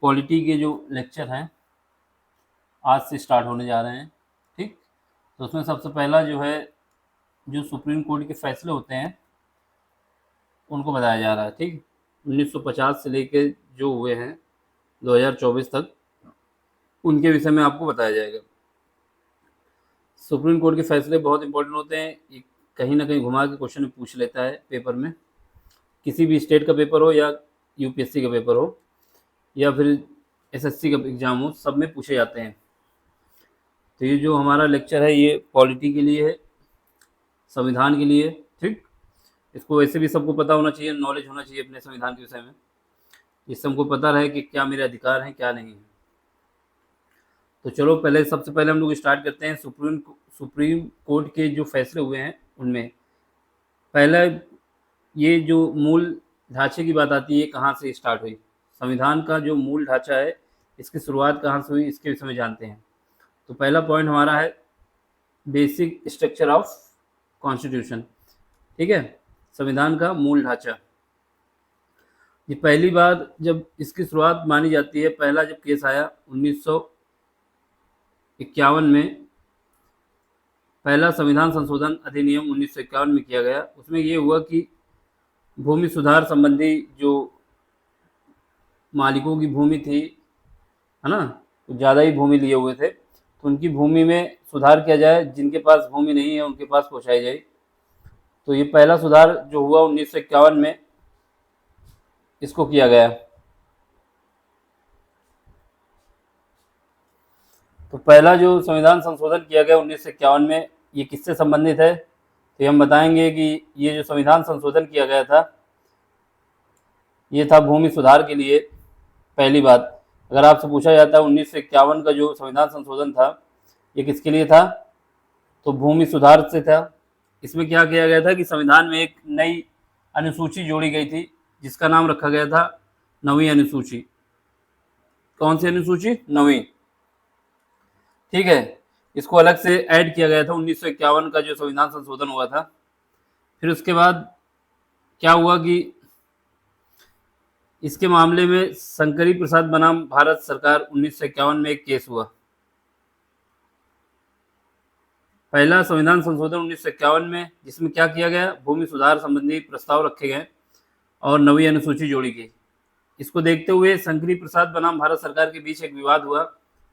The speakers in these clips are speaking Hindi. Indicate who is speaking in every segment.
Speaker 1: पॉलिटी के जो लेक्चर हैं आज से स्टार्ट होने जा रहे हैं। ठीक, तो उसमें सबसे पहला जो है, जो सुप्रीम कोर्ट के फैसले होते हैं उनको बताया जा रहा है। ठीक, 1950 से लेके जो हुए हैं 2024 तक, उनके विषय में आपको बताया जाएगा। सुप्रीम कोर्ट के फैसले बहुत इंपॉर्टेंट होते हैं, ये कहीं ना कहीं घुमा के क्वेश्चन पूछ लेता है पेपर में, किसी भी स्टेट का पेपर हो या यूपीएससी का पेपर हो या फिर एसएससी का एग्ज़ाम हो, सब में पूछे जाते हैं। तो ये जो हमारा लेक्चर है ये पॉलिटी के लिए है, संविधान के लिए। ठीक, इसको वैसे भी सबको पता होना चाहिए, नॉलेज होना चाहिए अपने संविधान के विषय में, जिससे हमको पता रहे कि क्या मेरे अधिकार हैं क्या नहीं है। तो चलो पहले, सबसे पहले हम लोग स्टार्ट करते हैं सुप्रीम कोर्ट के जो फैसले हुए हैं उनमें। पहला, ये जो मूल ढांचे की बात आती है, कहाँ से स्टार्ट हुई, संविधान का जो मूल ढांचा है इसकी शुरुआत कहाँ से हुई, इसके विषय में जानते हैं। तो पहला पॉइंट हमारा है बेसिक स्ट्रक्चर ऑफ कॉन्स्टिट्यूशन। ठीक है, संविधान का मूल ढांचा। ये पहली बार जब इसकी शुरुआत मानी जाती है, पहला जब केस आया 1951 में, पहला संविधान संशोधन अधिनियम 1951 में किया गया। उसमें ये हुआ कि भूमि सुधार संबंधी जो मालिकों की भूमि थी, है ना, तो ज़्यादा ही भूमि लिए हुए थे, तो उनकी भूमि में सुधार किया जाए, जिनके पास भूमि नहीं है उनके पास पहुँचाई जाए। तो ये पहला सुधार जो हुआ 1951 में, इसको किया गया। तो पहला जो संविधान संशोधन किया गया 1951 में, ये किससे संबंधित है, तो हम बताएंगे कि ये जो संविधान संशोधन किया गया था ये था भूमि सुधार के लिए। पहली बात, अगर आपसे पूछा जाता है 1951 का जो संविधान संशोधन था ये किसके लिए था, तो भूमि सुधार से था। इसमें क्या किया गया था कि संविधान में एक नई अनुसूची जोड़ी गई थी जिसका नाम रखा गया था नवीं अनुसूची। कौन सी अनुसूची, नवीं। ठीक है, इसको अलग से ऐड किया गया था 1951 का जो संविधान संशोधन हुआ था। फिर उसके बाद क्या हुआ कि इसके मामले में शंकरी प्रसाद बनाम भारत सरकार 1951 में एक केस हुआ। पहला संविधान संशोधन 1951 में, जिसमें क्या किया गया, भूमि सुधार संबंधी प्रस्ताव रखे गए और नवी अनुसूची जोड़ी गई। इसको देखते हुए शंकरी प्रसाद बनाम भारत सरकार के बीच एक विवाद हुआ,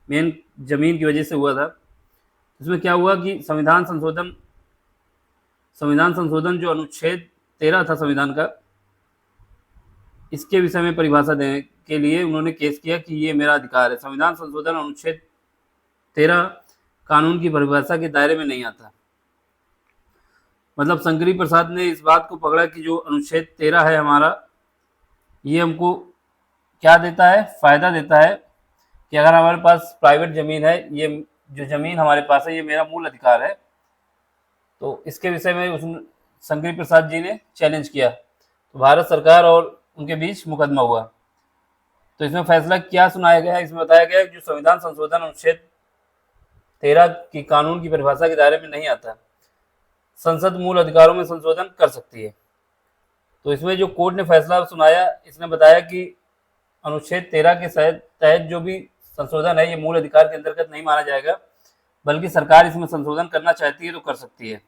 Speaker 1: मेन जमीन की वजह से हुआ था। इसमें क्या हुआ कि संविधान संशोधन जो अनुच्छेद 13 था संविधान का, इसके विषय में परिभाषा देने के लिए उन्होंने केस किया कि ये मेरा अधिकार है। संविधान संशोधन अनुच्छेद 13 कानून की परिभाषा के दायरे में नहीं आता। मतलब शंकरी प्रसाद ने इस बात को पकड़ा कि जो अनुच्छेद 13 है हमारा, ये हमको क्या देता है, फायदा देता है कि अगर हमारे पास प्राइवेट जमीन है, ये जो जमीन हमारे पास है ये मेरा मूल अधिकार है। तो इसके विषय में उस शंकरी प्रसाद जी ने चैलेंज किया, तो भारत सरकार और उनके बीच मुकदमा हुआ। तो इसमें फैसला क्या सुनाया गया, इसमें बताया गया कि जो संविधान संशोधन अनुच्छेद 13 की कानून की परिभाषा के दायरे में नहीं आता, संसद मूल अधिकारों में संशोधन कर सकती है। तो इसमें जो कोर्ट ने फैसला सुनाया, इसने बताया कि अनुच्छेद 13 के तहत जो भी संशोधन है ये मूल अधिकार के अंतर्गत नहीं माना जाएगा, बल्कि सरकार इसमें संशोधन करना चाहती है तो कर सकती है।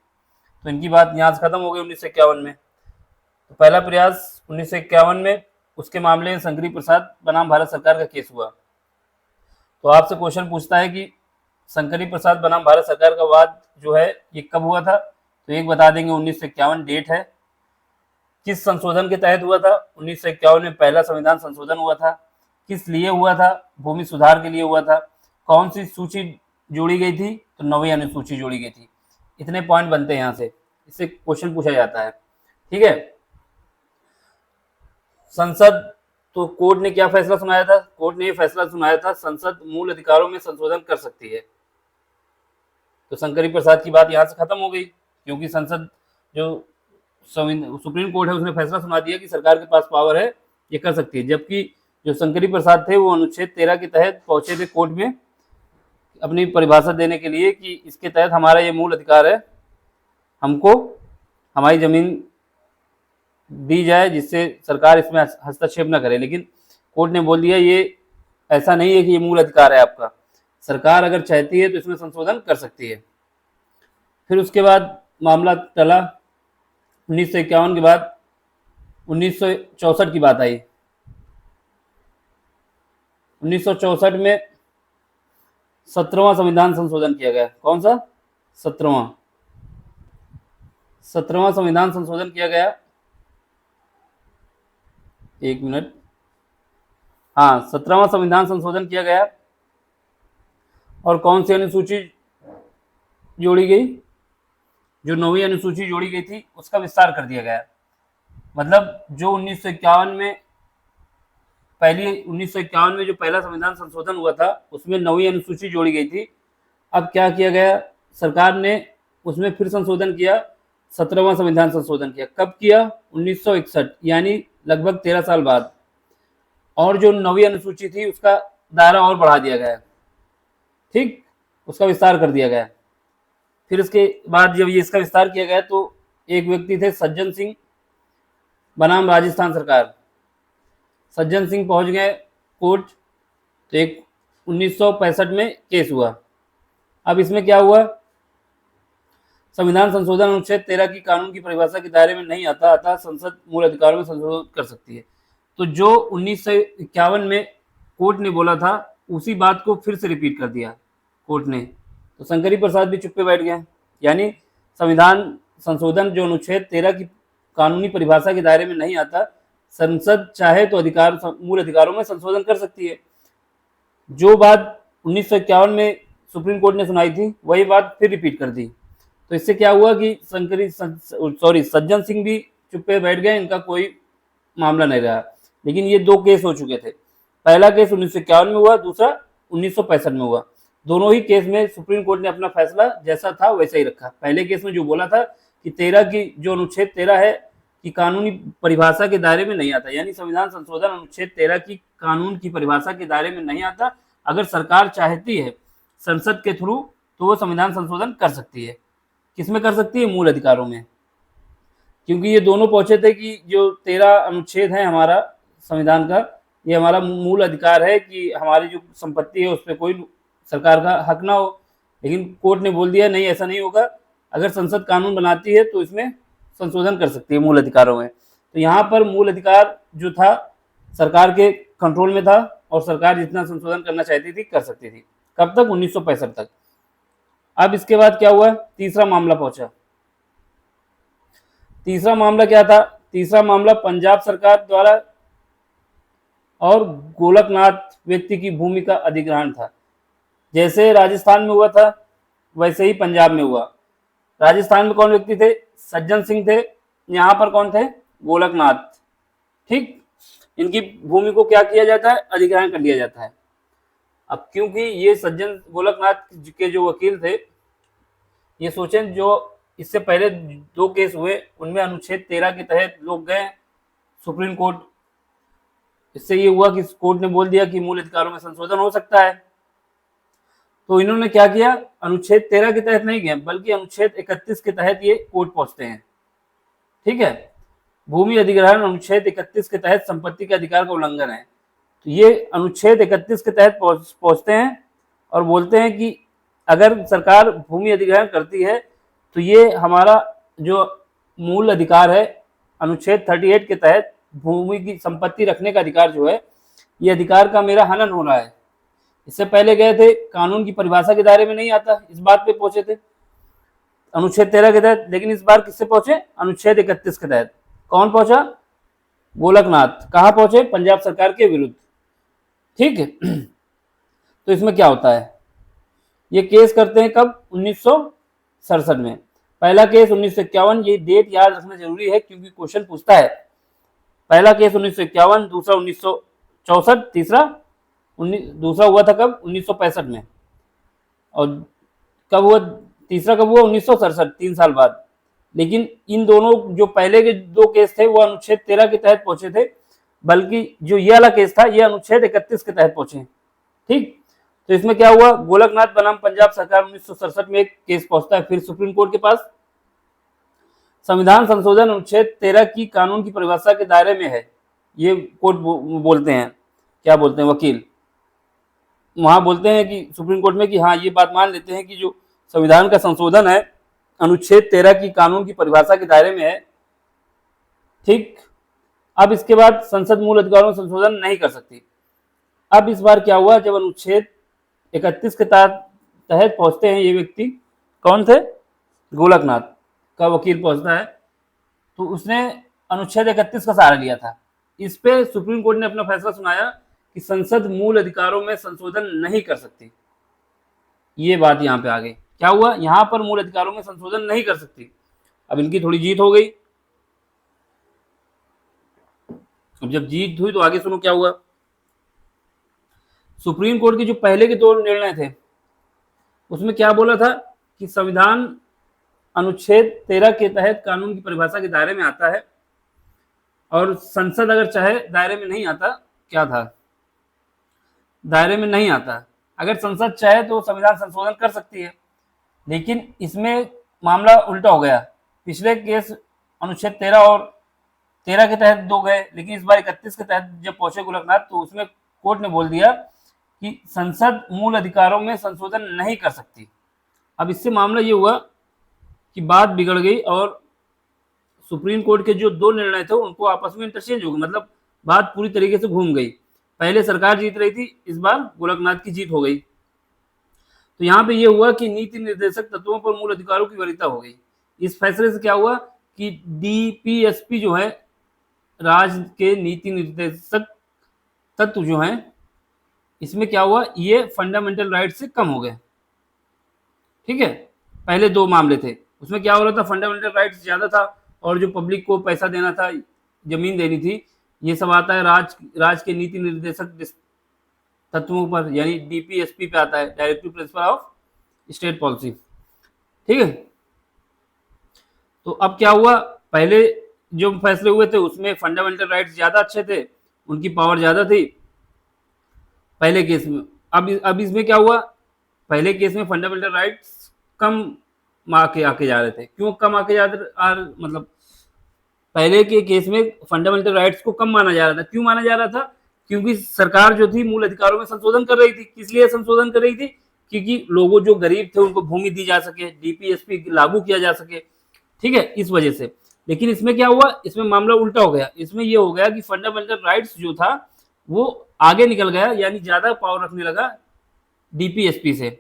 Speaker 1: तो इनकी बात यहाँ से खत्म हो गई 1951 में। तो पहला प्रयास 1951 में, उसके मामले में शंकरी प्रसाद बनाम भारत सरकार का केस हुआ। तो आपसे क्वेश्चन पूछता है कि शंकरी प्रसाद बनाम भारत सरकार का वाद जो है ये कब हुआ था, तो एक बता देंगे 1951 डेट है। किस संशोधन के तहत हुआ था, 1951 में पहला संविधान संशोधन हुआ था। किस लिए हुआ था, भूमि सुधार के लिए हुआ था। कौन सी सूची जोड़ी गई थी, तो नवी अनुसूची जोड़ी गई थी। इतने पॉइंट बनते हैं यहाँ से, इससे क्वेश्चन पूछा जाता है। ठीक है, संसद, तो कोर्ट ने क्या फैसला सुनाया था, कोर्ट ने ये फैसला सुनाया था संसद मूल अधिकारों में संशोधन कर सकती है। तो शंकरी प्रसाद की बात यहाँ से खत्म हो गई, क्योंकि संसद जो सुप्रीम कोर्ट है उसने फैसला सुना दिया कि सरकार के पास पावर है, ये कर सकती है। जबकि जो शंकरी प्रसाद थे वो अनुच्छेद 13 के तहत पहुंचे थे कोर्ट में अपनी परिभाषा देने के लिए कि इसके तहत हमारा ये मूल अधिकार है, हमको हमारी जमीन दी जाए जिससे सरकार इसमें हस्तक्षेप न करे। लेकिन कोर्ट ने बोल दिया ये ऐसा नहीं है कि ये मूल अधिकार है आपका। सरकार अगर चाहती है तो इसमें संशोधन कर सकती है। फिर उसके बाद मामला टला। 1951 के बाद 1964 की बात आई। 1964 में 17वां संविधान संशोधन किया गया। कौन सा? 17वां संविधान संशोधन किया गया। एक मिनट। हाँ, 17वां संविधान संशोधन किया गया। और कौन सी अनुसूची जोड़ी गई? जो 9वीं अनुसूची जोड़ी गई थी उसका विस्तार कर दिया गया। मतलब जो 1951 में जो पहला संविधान संशोधन हुआ था उसमें 9वीं अनुसूची जोड़ी गई थी। अब क्या किया गया? सरकार ने उसमें फिर संशोधन किया, 17वां संविधान संशोधन किया। कब किया? 1961, यानी लगभग 13 साल बाद। और जो 9वीं अनुसूची थी उसका दायरा और बढ़ा दिया गया, ठीक, उसका विस्तार कर दिया गया। फिर इसके बाद जब ये इसका विस्तार किया गया तो एक व्यक्ति थे सज्जन सिंह बनाम राजस्थान सरकार। सज्जन सिंह पहुंच गए कोर्ट, तो एक 1965 में केस हुआ। अब इसमें क्या हुआ? संविधान संशोधन अनुच्छेद 13 की कानून की परिभाषा के दायरे में नहीं आता, अतः संसद मूल अधिकारों में संशोधन कर सकती है। तो जो 1951 में कोर्ट ने बोला था उसी बात को फिर से रिपीट कर दिया कोर्ट ने। तो शंकरी प्रसाद भी चुप्पे बैठ गए। यानी संविधान संशोधन जो अनुच्छेद 13 की कानूनी परिभाषा के दायरे में नहीं आता, संसद चाहे तो मूल अधिकारों में संशोधन कर सकती है। जो बात 1951 में सुप्रीम कोर्ट ने सुनाई थी वही बात फिर रिपीट कर दी। तो इससे क्या हुआ कि सज्जन सिंह भी चुप्पे बैठ गए, इनका कोई मामला नहीं रहा। लेकिन ये दो केस हो चुके थे। पहला केस 1951 में हुआ, दूसरा 1965 में हुआ। दोनों ही केस में सुप्रीम कोर्ट ने अपना फैसला जैसा था वैसा ही रखा। पहले केस में जो बोला था कि 13 की जो अनुच्छेद 13 है कि कानूनी परिभाषा के दायरे में नहीं आता, यानी संविधान संशोधन अनुच्छेद 13 की कानून की परिभाषा के दायरे में नहीं आता। अगर सरकार चाहती है संसद के थ्रू तो वो संविधान संशोधन कर सकती है। किसमें कर सकती है? मूल अधिकारों में। क्योंकि ये दोनों पहुंचे थे कि जो 13 अनुच्छेद है हमारा संविधान का, ये हमारा मूल अधिकार है कि हमारी जो संपत्ति है उस पर कोई सरकार का हक ना हो। लेकिन कोर्ट ने बोल दिया नहीं, ऐसा नहीं होगा। अगर संसद कानून बनाती है तो इसमें संशोधन कर सकती है मूल अधिकारों में। तो यहाँ पर मूल अधिकार जो था सरकार के कंट्रोल में था और सरकार जितना संशोधन करना चाहती थी कर सकती थी। कब तक? 1965 तक। अब इसके बाद क्या हुआ? तीसरा मामला पहुंचा। तीसरा मामला क्या था? तीसरा मामला पंजाब सरकार द्वारा और गोलकनाथ व्यक्ति की भूमि का अधिग्रहण था। जैसे राजस्थान में हुआ था वैसे ही पंजाब में हुआ। राजस्थान में कौन व्यक्ति थे? सज्जन सिंह थे। यहाँ पर कौन थे? गोलकनाथ। ठीक, इनकी भूमि को क्या किया जाता है? अधिग्रहण कर लिया जाता है। अब क्योंकि ये सज्जन गोलकनाथ के जो वकील थे, ये सोचें जो इससे पहले दो केस हुए उनमें अनुच्छेद 13 के तहत लोग गए सुप्रीम कोर्ट। इससे ये हुआ कि कोर्ट ने बोल दिया कि मूल अधिकारों में संशोधन हो सकता है। तो इन्होंने क्या किया? अनुच्छेद 13 के तहत नहीं गए बल्कि अनुच्छेद 31 के तहत ये कोर्ट पहुंचते हैं। ठीक है, भूमि अधिग्रहण अनुच्छेद 31 के तहत संपत्ति के अधिकार का उल्लंघन है। तो ये अनुच्छेद 31 के तहत पहुंचते हैं और बोलते हैं कि अगर सरकार भूमि अधिग्रहण करती है तो ये हमारा जो मूल अधिकार है अनुच्छेद 38 के तहत भूमि की संपत्ति रखने का अधिकार जो है, ये अधिकार का मेरा हनन हो रहा है। इससे पहले गए थे कानून की परिभाषा के दायरे में नहीं आता, इस बात पे पहुंचे थे अनुच्छेद 13 के तहत। लेकिन इस बार किससे पहुंचे? अनुच्छेद 31 के तहत। कौन पहुंचा? गोलकनाथ। कहाँ पहुंचे? पंजाब सरकार के विरुद्ध। ठीक है, तो इसमें क्या होता है? ये केस करते हैं कब? 1967 में। पहला केस 1951। ये डेट याद रखना जरूरी है क्योंकि क्वेश्चन पूछता है। पहला केस 1951, दूसरा 1964, दूसरा हुआ था कब? 1965 में। और कब हुआ? तीसरा कब हुआ? 1967, 3 साल बाद। लेकिन इन दोनों जो पहले के दो केस थे वो अनुच्छेद 13 के तहत पहुंचे थे, बल्कि जो ये वाला केस था ये अनुच्छेद 31 के तहत पहुंचे। ठीक, तो इसमें क्या हुआ? गोलकनाथ बनाम पंजाब सरकार 1967 में एक केस पहुंचता है फिर सुप्रीम कोर्ट के पास। संविधान संशोधन अनुच्छेद 13 की कानून की परिभाषा के दायरे में है, ये कोर्ट बोलते हैं। क्या बोलते हैं? वकील। वहाँ बोलते हैं कि सुप्रीम कोर्ट में कि हाँ ये बात मान लेते हैं कि जो संविधान का संशोधन है अनुच्छेद 13 की कानून की परिभाषा के दायरे में है। ठीक, अब इसके बाद संसद मूल अधिकारों में संशोधन नहीं कर सकती। अब इस बार क्या हुआ, जब अनुच्छेद 31 के तहत पहुंचते हैं ये व्यक्ति, कौन थे, गोलकनाथ का वकील पहुंचता है, तो उसने अनुच्छेद 31 का सहारा लिया था। इस पे सुप्रीम कोर्ट ने अपना फैसला सुनाया कि संसद मूल अधिकारों में संशोधन नहीं कर सकती। ये बात यहाँ पे आ गई, क्या हुआ, यहाँ पर मूल अधिकारों में संशोधन नहीं कर सकती। अब इनकी थोड़ी जीत हो गई। अब जब जीत हुई तो आगे सुनो क्या हुआ। सुप्रीम कोर्ट के जो पहले के 2 निर्णय थे उसमें क्या बोला था कि संविधान अनुच्छेद 13 के तहत कानून की परिभाषा के दायरे में आता है, और संसद अगर चाहे दायरे में नहीं आता, क्या था, दायरे में नहीं आता। अगर संसद चाहे तो संविधान संशोधन कर सकती है, लेकिन इसमें मामला उल्टा हो गया। पिछले केस अनुच्छेद 13 और 13 के तहत 2 गए, लेकिन इस बार 31 के तहत जब पहुंचे गोलकनाथ, तो उसमें कोर्ट ने बोल दिया कि संसद मूल अधिकारों में संशोधन नहीं कर सकती। अब इससे मामला ये हुआ कि बात बिगड़ गई, और सुप्रीम कोर्ट के जो 2 निर्णय थे उनको आपस में इंटरचेंज हो गए, मतलब बात पूरी तरीके से घूम गई। पहले सरकार जीत रही थी, इस बार गोलकनाथ की जीत हो गई। तो यहाँ पे ये हुआ कि नीति निर्देशक तत्वों पर मूल अधिकारों की वरीयता हो गई। इस फैसले से क्या हुआ कि डीपीएसपी जो है, राज्य के नीति निर्देशक तत्व जो हैं, इसमें क्या हुआ, ये फंडामेंटल राइट से कम हो गए। ठीक है, पहले 2 मामले थे उसमें क्या हो रहा था, फंडामेंटल राइट्स ज्यादा था, और जो पब्लिक को पैसा देना था, जमीन देनी थी, ये सब आता है राज के नीति निर्देशक तत्वों पर, यानी डीपीएसपी पे आता है, directive principle of state policy. ठीक है, तो अब क्या हुआ, पहले जो फैसले हुए थे उसमें फंडामेंटल राइट्स ज्यादा अच्छे थे, उनकी पावर ज्यादा थी पहले केस में। अब इसमें क्या हुआ, पहले केस में फंडामेंटल राइट्स कम आके जा रहे थे। क्यों कम आके जा रहे, मतलब पहले के केस में फंडामेंटल राइट्स को कम माना जा रहा था। क्यों माना जा रहा था, क्योंकि सरकार जो थी मूल अधिकारों में संशोधन कर रही थी। किस लिए संशोधन कर रही थी, क्योंकि लोगों जो गरीब थे उनको भूमि दी जा सके, डीपीएसपी लागू किया जा सके। ठीक है, इस वजह से। लेकिन इसमें क्या हुआ, इसमें मामला उल्टा हो गया। इसमें यह हो गया कि फंडामेंटल राइट्स जो था वो आगे निकल गया, यानी ज्यादा पावर रखने लगा डीपीएसपी से।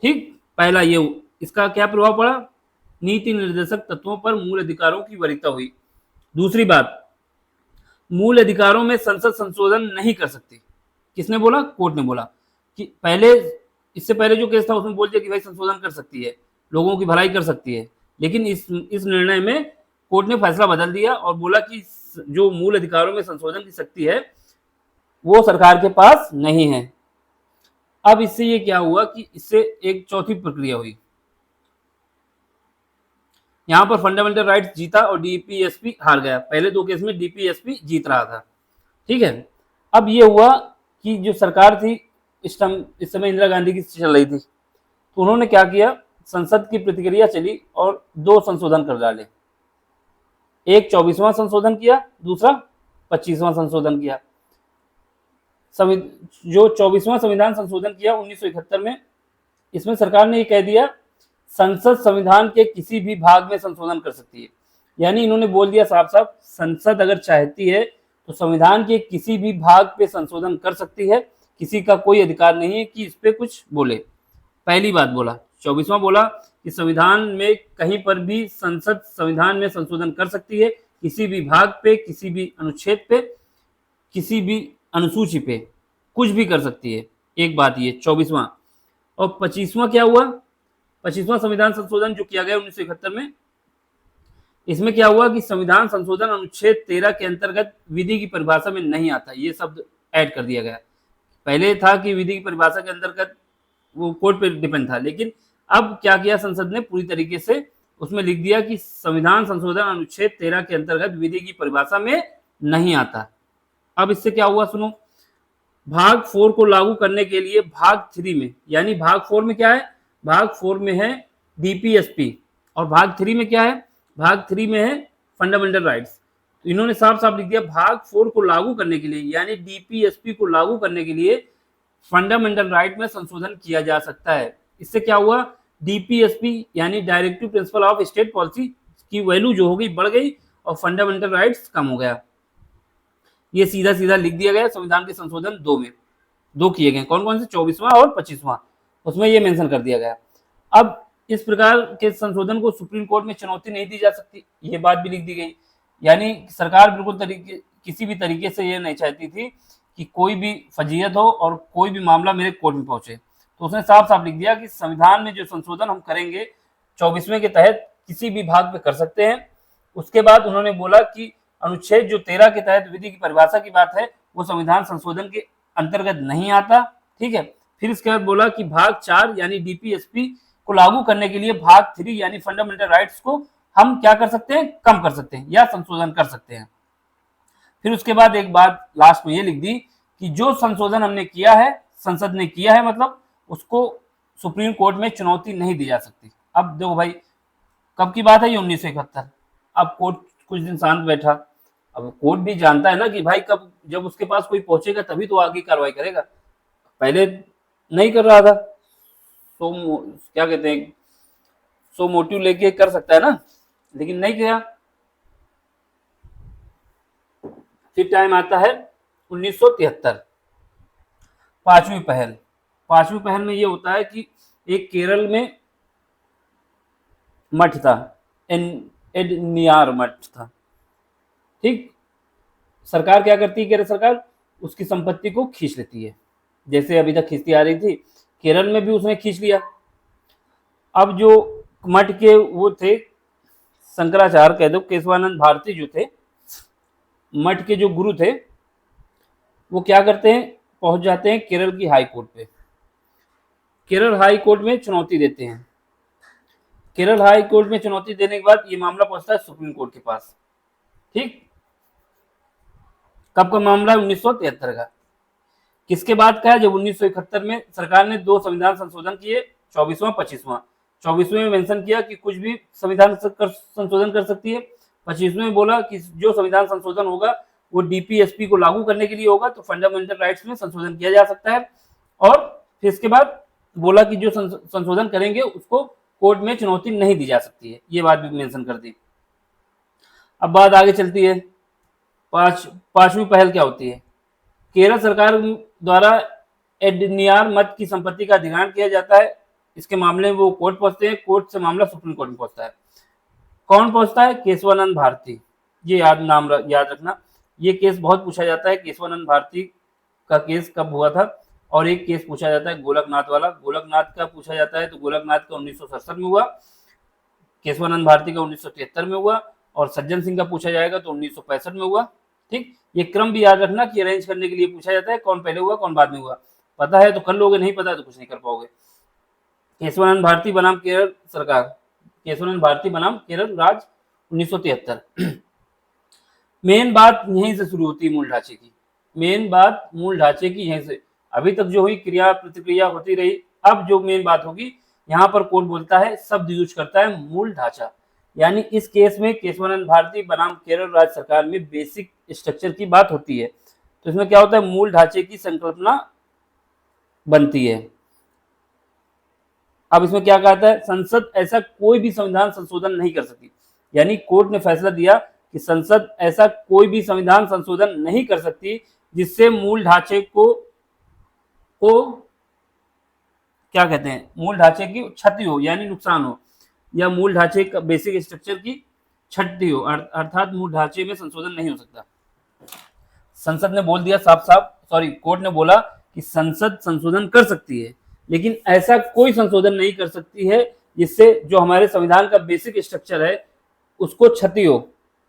Speaker 1: ठीक, पहला ये, इसका क्या प्रभाव पड़ा, नीति निर्देशक तत्वों पर मूल अधिकारों की वरीयता हुई। दूसरी बात, मूल अधिकारों में संसद संशोधन नहीं कर सकती। किसने बोला, कोर्ट ने बोला कि पहले, इससे पहले जो केस था उसमें बोल दिया कि भाई संशोधन कर सकती है, लोगों की भलाई कर सकती है। लेकिन इस निर्णय में कोर्ट ने फैसला बदल दिया और बोला कि जो मूल अधिकारों में संशोधन की शक्ति है वो सरकार के पास नहीं है। अब इससे ये क्या हुआ कि इससे एक चौथी प्रक्रिया हुई। यहां पर फंडामेंटल राइट्स जीता और डीपीएसपी हार गया। पहले 2 केस में डीपीएसपी जीत रहा था। ठीक है, अब ये हुआ कि जो सरकार थी इस समय इंदिरा गांधी की चल रही थी, तो उन्होंने क्या किया, संसद की प्रतिक्रिया चली और 2 संशोधन कर डाले। एक 24वां संशोधन किया, दूसरा 25वां संशोधन किया। जो 24वां संविधान संशोधन किया 1971 में, इसमें सरकार ने ये कह दिया संसद संविधान के किसी भी भाग में संशोधन कर सकती है। यानी इन्होंने बोल दिया साफ साफ, संसद अगर चाहती है तो संविधान के किसी भी भाग पे संशोधन कर सकती है। किसी का कोई अधिकार नहीं है कि इस पे कुछ बोले। पहली बात बोला। 24वां बोला कि संविधान में कहीं पर भी संसद संविधान में संशोधन कर सकती है, किसी भी भाग पे, किसी भी अनुच्छेद पे, किसी भी अनुसूची पे, कुछ भी कर सकती है। एक बात ये 24वां। और 25वां क्या हुआ, 25वां संविधान संशोधन जो किया गया 1971 में, इसमें क्या हुआ कि संविधान संशोधन अनुच्छेद 13 के अंतर्गत विधि की परिभाषा में नहीं आता। ये शब्द ऐड कर दिया गया। पहले था कि विधि की परिभाषा के अंतर्गत वो कोर्ट पे डिपेंड था, लेकिन अब क्या किया संसद ने, पूरी तरीके से उसमें लिख दिया कि संविधान संशोधन अनुच्छेद 13 के अंतर्गत विधि की परिभाषा में नहीं आता। अब इससे क्या हुआ सुनो, भाग 4 को लागू करने के लिए भाग 3 में, यानी भाग 4 में क्या है, भाग 4 में है डीपीएसपी और भाग 3 में क्या है, भाग 3 में है फंडामेंटल राइट्स। तो इन्होंने साफ साफ लिख दिया भाग 4 को लागू करने के लिए, यानी डीपीएसपी को लागू करने के लिए फंडामेंटल राइट में संशोधन किया जा सकता है। इससे क्या हुआ, डीपीएसपी यानी directive principle of state policy की वैल्यू जो हो गई बढ़ गई और फंडामेंटल राइट्स कम हो गया। ये सीधा सीधा लिख दिया गया संविधान के संशोधन 2 में, 2 किए गए, कौन कौन से, 24वां और 25वां, उसमें ये मेंशन कर दिया गया। अब इस प्रकार के संशोधन को सुप्रीम कोर्ट में चुनौती नहीं दी जा सकती, ये बात भी लिख दी गई। यानी सरकार बिल्कुल किसी भी तरीके से ये नहीं चाहती थी कि कोई भी फजीयत हो और कोई भी मामला मेरे कोर्ट में पहुंचे, तो उसने साफ साफ लिख दिया कि संविधान में जो संशोधन हम करेंगे 24वें के तहत किसी भी भाग में कर सकते हैं। उसके बाद उन्होंने बोला कि अनुच्छेद जो 13 के तहत विधि की परिभाषा की बात है वो संविधान संशोधन के अंतर्गत नहीं आता, ठीक है। फिर इसके बाद बोला कि भाग 4 यानी डीपीएसपी को लागू करने के लिए भाग 3 यानी फंडामेंटल राइट्स को हम क्या कर सकते हैं, कम कर सकते हैं या संशोधन कर सकते हैं। फिर उसके बाद एक बात लास्ट में ये लिख दी कि जो संशोधन हमने किया है, संसद ने किया है, मतलब उसको सुप्रीम कोर्ट में चुनौती नहीं दी जा सकती। अब देखो भाई, कब की बात है ये, 1971। अब कोर्ट कुछ दिन शांत बैठा, अब कोर्ट भी जानता है ना कि भाई कब जब उसके पास कोई पहुंचेगा तभी तो आगे कार्रवाई करेगा, पहले नहीं कर रहा था, तो क्या कहते हैं, सो मोटिव लेके कर सकता है ना, लेकिन नहीं किया। फिर टाइम आता है 1973, पांचवी पहल में ये होता है कि एक केरल में मठ था, एडनियार मठ था, ठीक। सरकार क्या करती है, केरल सरकार उसकी संपत्ति को खींच लेती है, जैसे अभी तक खींचती आ रही थी, केरल में भी उसने खींच लिया। अब जो मठ के वो थे शंकराचार्य कह दो, केशवानंद भारती जो थे, मठ के जो गुरु थे, वो क्या करते हैं, पहुंच जाते हैं केरल की हाई कोर्ट पे, केरल हाई कोर्ट में चुनौती देते हैं। केरल हाई कोर्ट में चुनौती देने के बाद ये मामला पहुंचता है सुप्रीम कोर्ट के पास, ठीक। कब का मामला है, 1973 का। किसके बाद का है, जब 1971 में सरकार ने 2 संविधान संशोधन किए, 24वां 25वां। 24वें में मेंशन किया कि कुछ भी संविधान संशोधन कर सकती है, 25वें में बोला कि जो संविधान संशोधन होगा वो डीपीएसपी को लागू करने के लिए होगा, तो फंडामेंटल राइट्स में संशोधन किया जा सकता है। और फिर इसके बाद बोला कि जो संशोधन करेंगे उसको कोर्ट में चुनौती नहीं दी जा सकती है, ये बात भी मेंशन कर दी। अब बात आगे चलती है, पांचवी पहल क्या होती है, केरल सरकार द्वारा एडनियार मठ की संपत्ति का अधिग्रहण किया जाता है। इसके मामले में वो कोर्ट पहुंचते हैं, कोर्ट से मामला सुप्रीम कोर्ट में पहुंचता है। कौन पहुंचता है, केशवानंद भारती, ये याद रखना, ये केस बहुत पूछा जाता है। केशवानंद भारती का केस कब हुआ था, और एक केस पूछा जाता है गोलकनाथ वाला, गोलकनाथ का पूछा जाता है तो गोलकनाथ का 1967 में हुआ, केशवानंद भारती का 1973 में हुआ, और सज्जन सिंह का पूछा जाएगा तो 1965 में हुआ, ठीक। ये क्रम भी याद रखना कि अरेंज करने के लिए पूछा जाता है, कौन पहले हुआ कौन बाद में हुआ, पता है तो कर लोगे, नहीं पता तो कुछ नहीं कर पाओगे। केशवानंद भारती बनाम केरल सरकार, केशवानंद भारती बनाम केरल राज 1973। मेन बात यहीं से शुरू होती है, मूल ढांचे की, मेन बात मूल ढांचे की यहीं से, अभी तक जो हुई क्रिया प्रतिक्रिया होती रही, अब जो मेन बात होगी, यहाँ पर कोर्ट बोलता है, शब्द यूज करता है मूल ढांचा, यानी इस केस में केशवानंद भारती बनाम केरल राज्य सरकार में बेसिक स्ट्रक्चर की बात होती है। तो इसमें क्या होता है, मूल ढांचे की संकल्पना बनती है। अब इसमें क्या कहता है, संसद ऐसा कोई भी संविधान संशोधन नहीं कर सकती, यानी कोर्ट ने फैसला दिया कि संसद ऐसा कोई भी संविधान संशोधन नहीं कर सकती जिससे मूल ढांचे को क्या कहते हैं, मूल ढांचे की क्षति हो, यानी नुकसान हो, या मूल ढांचे का बेसिक स्ट्रक्चर की क्षति हो, अर्थात मूल ढांचे में संशोधन नहीं हो सकता। संसद ने बोल दिया साफ साफ, कोर्ट ने बोला कि संसद संशोधन कर सकती है, लेकिन ऐसा कोई संशोधन नहीं कर सकती है जिससे जो हमारे संविधान का बेसिक स्ट्रक्चर है उसको क्षति हो।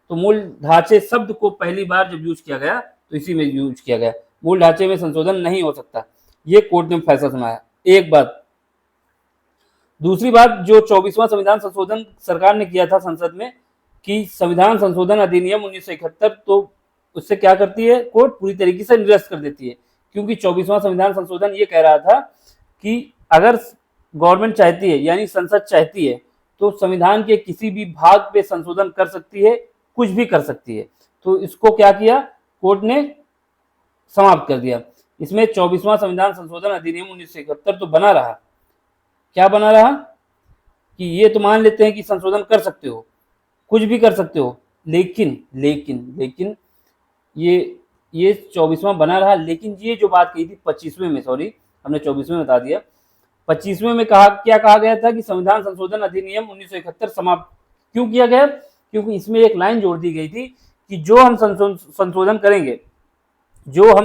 Speaker 1: तो मूल ढांचे शब्द को पहली बार जब यूज किया गया तो इसी में यूज किया गया, मूल ढांचे में संशोधन नहीं हो सकता, ये कोर्ट ने फैसला सुनाया। एक बात। दूसरी बात, जो 24वां संविधान संशोधन सरकार ने किया था संसद में कि संविधान संशोधन अधिनियम 1971, तो उससे क्या करती है कोर्ट, पूरी तरीके से निरस्त कर देती है, क्योंकि 24वां संविधान संशोधन ये कह रहा था कि अगर गवर्नमेंट चाहती है, यानी संसद चाहती है, तो संविधान के किसी भी भाग पे संशोधन कर सकती है, कुछ भी कर सकती है। तो इसको क्या किया कोर्ट ने, समाप्त कर दिया। इसमें 24वां संविधान संशोधन अधिनियम 1971 तो बना रहा। क्या बना रहा कि ये तो मान लेते हैं कि संशोधन कर सकते हो, कुछ भी कर सकते हो, लेकिन लेकिन लेकिन ये 24वां बना रहा, लेकिन ये जो बात कही थी 25वें में, सॉरी हमने 24वें बता दिया, 25वें में क्या कहा गया था कि संविधान संशोधन अधिनियम 1971 समाप्त क्यों किया गया? क्योंकि इसमें एक लाइन जोड़ दी गई थी कि जो हम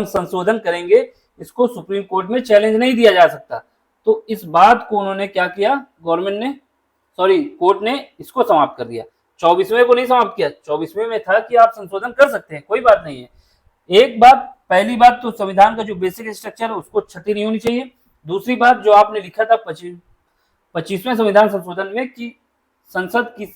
Speaker 1: संशोधन करेंगे इसको सुप्रीम कोर्ट में चैलेंज नहीं दिया जा सकता। तो इस बात को उन्होंने क्या किया, कोर्ट ने इसको समाप्त कर दिया। 24वें को नहीं समाप्त किया, 24वें में था कि आप संशोधन कर सकते हैं, कोई बात नहीं है। एक बात, पहली बात तो संविधान का जो बेसिक स्ट्रक्चर है उसको क्षति नहीं होनी चाहिए। दूसरी बात जो आपने लिखा था 25वें संविधान संशोधन में कि संसद की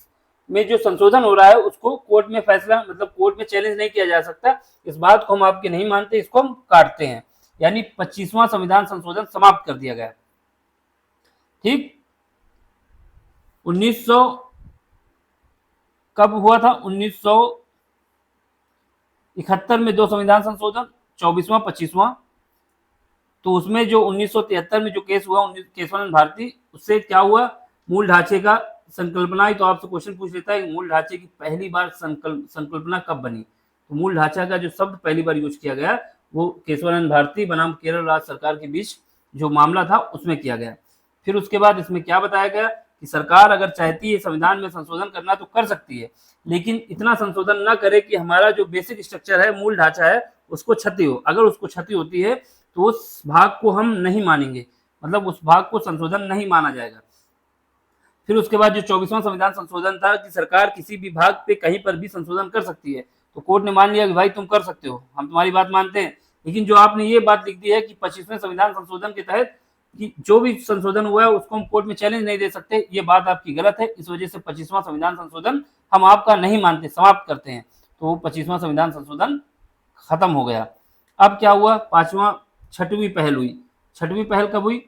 Speaker 1: में जो संशोधन हो रहा है उसको कोर्ट में फैसला, मतलब कोर्ट में चैलेंज नहीं किया जा सकता, इस बात को हम आपके नहीं मानते, इसको हम काटते हैं। यानी 25वां संविधान संशोधन समाप्त कर दिया गया। ठीक, 1900 कब हुआ था? 1971 में दो संविधान संशोधन, 24वां 25वां। तो उसमें जो 1973 में जो केस हुआ केशवानंद भारती, उससे क्या हुआ, मूल ढांचे का संकल्पना ही तो आपसे क्वेश्चन पूछ लेता है, मूल ढांचे की पहली बार संकल्पना कब बनी? तो मूल ढांचा का जो शब्द पहली बार यूज किया गया वो केशवानंद भारती बनाम केरल राज्य सरकार के बीच जो मामला था उसमें किया गया। फिर उसके बाद इसमें क्या बताया गया कि सरकार अगर चाहती है संविधान में संशोधन करना तो कर सकती है, लेकिन इतना संशोधन न करे कि हमारा जो बेसिक स्ट्रक्चर है, मूल ढांचा है, उसको क्षति हो। अगर उसको क्षति होती है तो उस भाग को हम नहीं मानेंगे, मतलब उस भाग को संशोधन नहीं माना जाएगा। फिर उसके बाद जो 24वां संविधान संशोधन था कि सरकार किसी भी भाग पे कहीं पर भी संशोधन कर सकती है, तो कोर्ट ने मान लिया कि भाई तुम कर सकते हो, हम तुम्हारी बात मानते हैं। लेकिन जो आपने ये बात लिख दी है कि 25वें संविधान संशोधन के तहत कि जो भी संशोधन हुआ है उसको हम कोर्ट में चैलेंज नहीं दे सकते, ये बात आपकी गलत है। इस वजह से 25वां संविधान संशोधन हम आपका नहीं मानते, समाप्त करते हैं। तो 25वां संविधान संशोधन खत्म हो गया। अब क्या हुआ? छठवीं पहल हुई। छठवीं पहल कब हुई?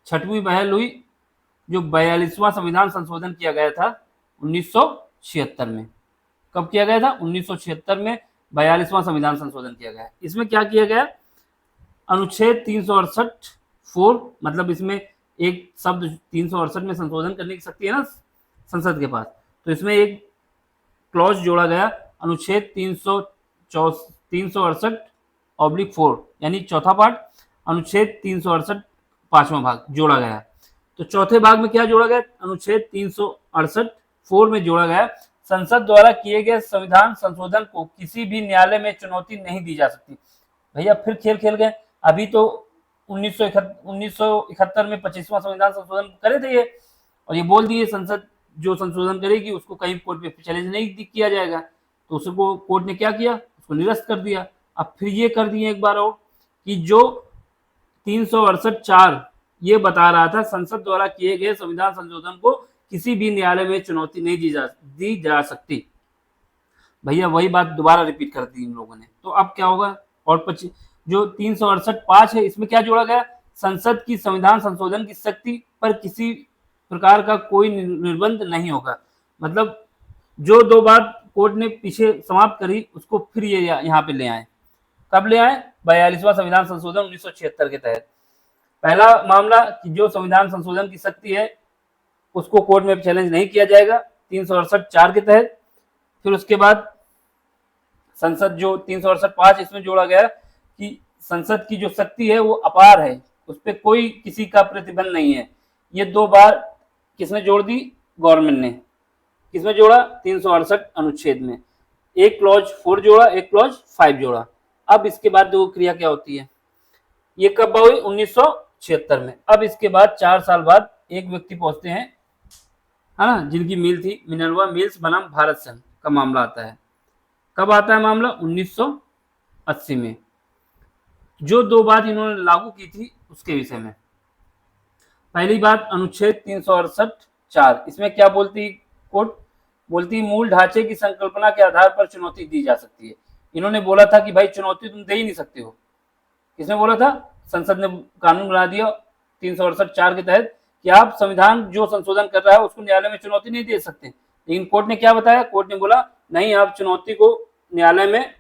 Speaker 1: छठवीं पहल हुई जो 42वां संविधान संशोधन किया गया था 1976 में। कब किया गया था? 1976 में 42वां संविधान संशोधन किया गया। इसमें क्या किया गया? अनुच्छेद 368 4, मतलब इसमें एक शब्द 368 में संशोधन करने की शक्ति है ना संसद के पास, तो इसमें एक क्लॉज जोड़ा गया, अनुच्छेद 368/4 यानी चौथा पार्ट, अनुच्छेद 368 5वां भाग जोड़ा गया। तो चौथे भाग में क्या जोड़ा गया? अनुच्छेद 368(4) में जोड़ा गया, संसद द्वारा किए गए संविधान संशोधन को किसी भी न्यायालय में चुनौती नहीं दी जा सकती। भैया फिर खेल खेल गए। अभी तो 1971 में 25वां संविधान संशोधन करे थे ये, और ये बोल दिए संसद जो संशोधन करेगी उसको कहीं कोर्ट में चैलेंज नहीं किया जाएगा, तो उसको कोर्ट ने क्या किया? उसको निरस्त कर दिया। अब फिर ये कर दिए एक बार और कि जो 368(4) ये बता रहा था संसद द्वारा किए गए संविधान संशोधन को किसी भी न्यायालय में चुनौती नहीं दी जा सकती। भैया वही बात दोबारा रिपीट कर दी इन लोगों ने। तो अब क्या होगा? और जो 368(5) है इसमें क्या जोड़ा गया? संसद की संविधान संशोधन की शक्ति पर किसी प्रकार का कोई निर्बंध नहीं होगा। मतलब जो दो बात कोर्ट ने पीछे समाप्त करी उसको फिर ये यहाँ पे ले आए। कब ले आए? 42वां संविधान संशोधन 1976 के तहत। पहला मामला कि जो संविधान संशोधन की शक्ति है उसको कोर्ट में चैलेंज नहीं किया जाएगा 368(4) के तहत। फिर उसके बाद संसद जो 368(5) इसमें जोड़ा गया कि संसद की जो शक्ति है वो अपार है, उस पर कोई किसी का प्रतिबंध नहीं है। ये दो बार किसने जोड़ दी? गवर्नमेंट ने। किसमें जोड़ा? 368 अनुच्छेद में। एक क्लॉज 4 जोड़ा, एक क्लॉज 5 जोड़ा। अब इसके बाद दो क्रिया क्या होती है? ये कब हुई? 1976 में। अब इसके बाद 4 साल बाद एक व्यक्ति पहुंचते हैं, है ना, जिनकी मिल थी मिनर्वा मिल्स बनाम भारत संघ का मामला आता है। कब आता है मामला? 1980 में। जो दो बात इन्होंने लागू की थी उसके विषय में। पहली बात अनुच्छेद 368(4), इसमें क्या बोलती कोर्ट? बोलती मूल ढांचे की संकल्पना के आधार पर चुनौती दी जा सकती है। इन्होंने बोला था कि भाई चुनौती तुम दे ही नहीं सकते हो। किसने बोला था? संसद ने कानून बना दिया 368(4) के तहत कि आप संविधान जो संशोधन कर रहा है उसको न्यायालय में चुनौती नहीं दे सकते। लेकिन कोर्ट ने क्या बताया? कोर्ट ने बोला नहीं, आप चुनौती को न्यायालय में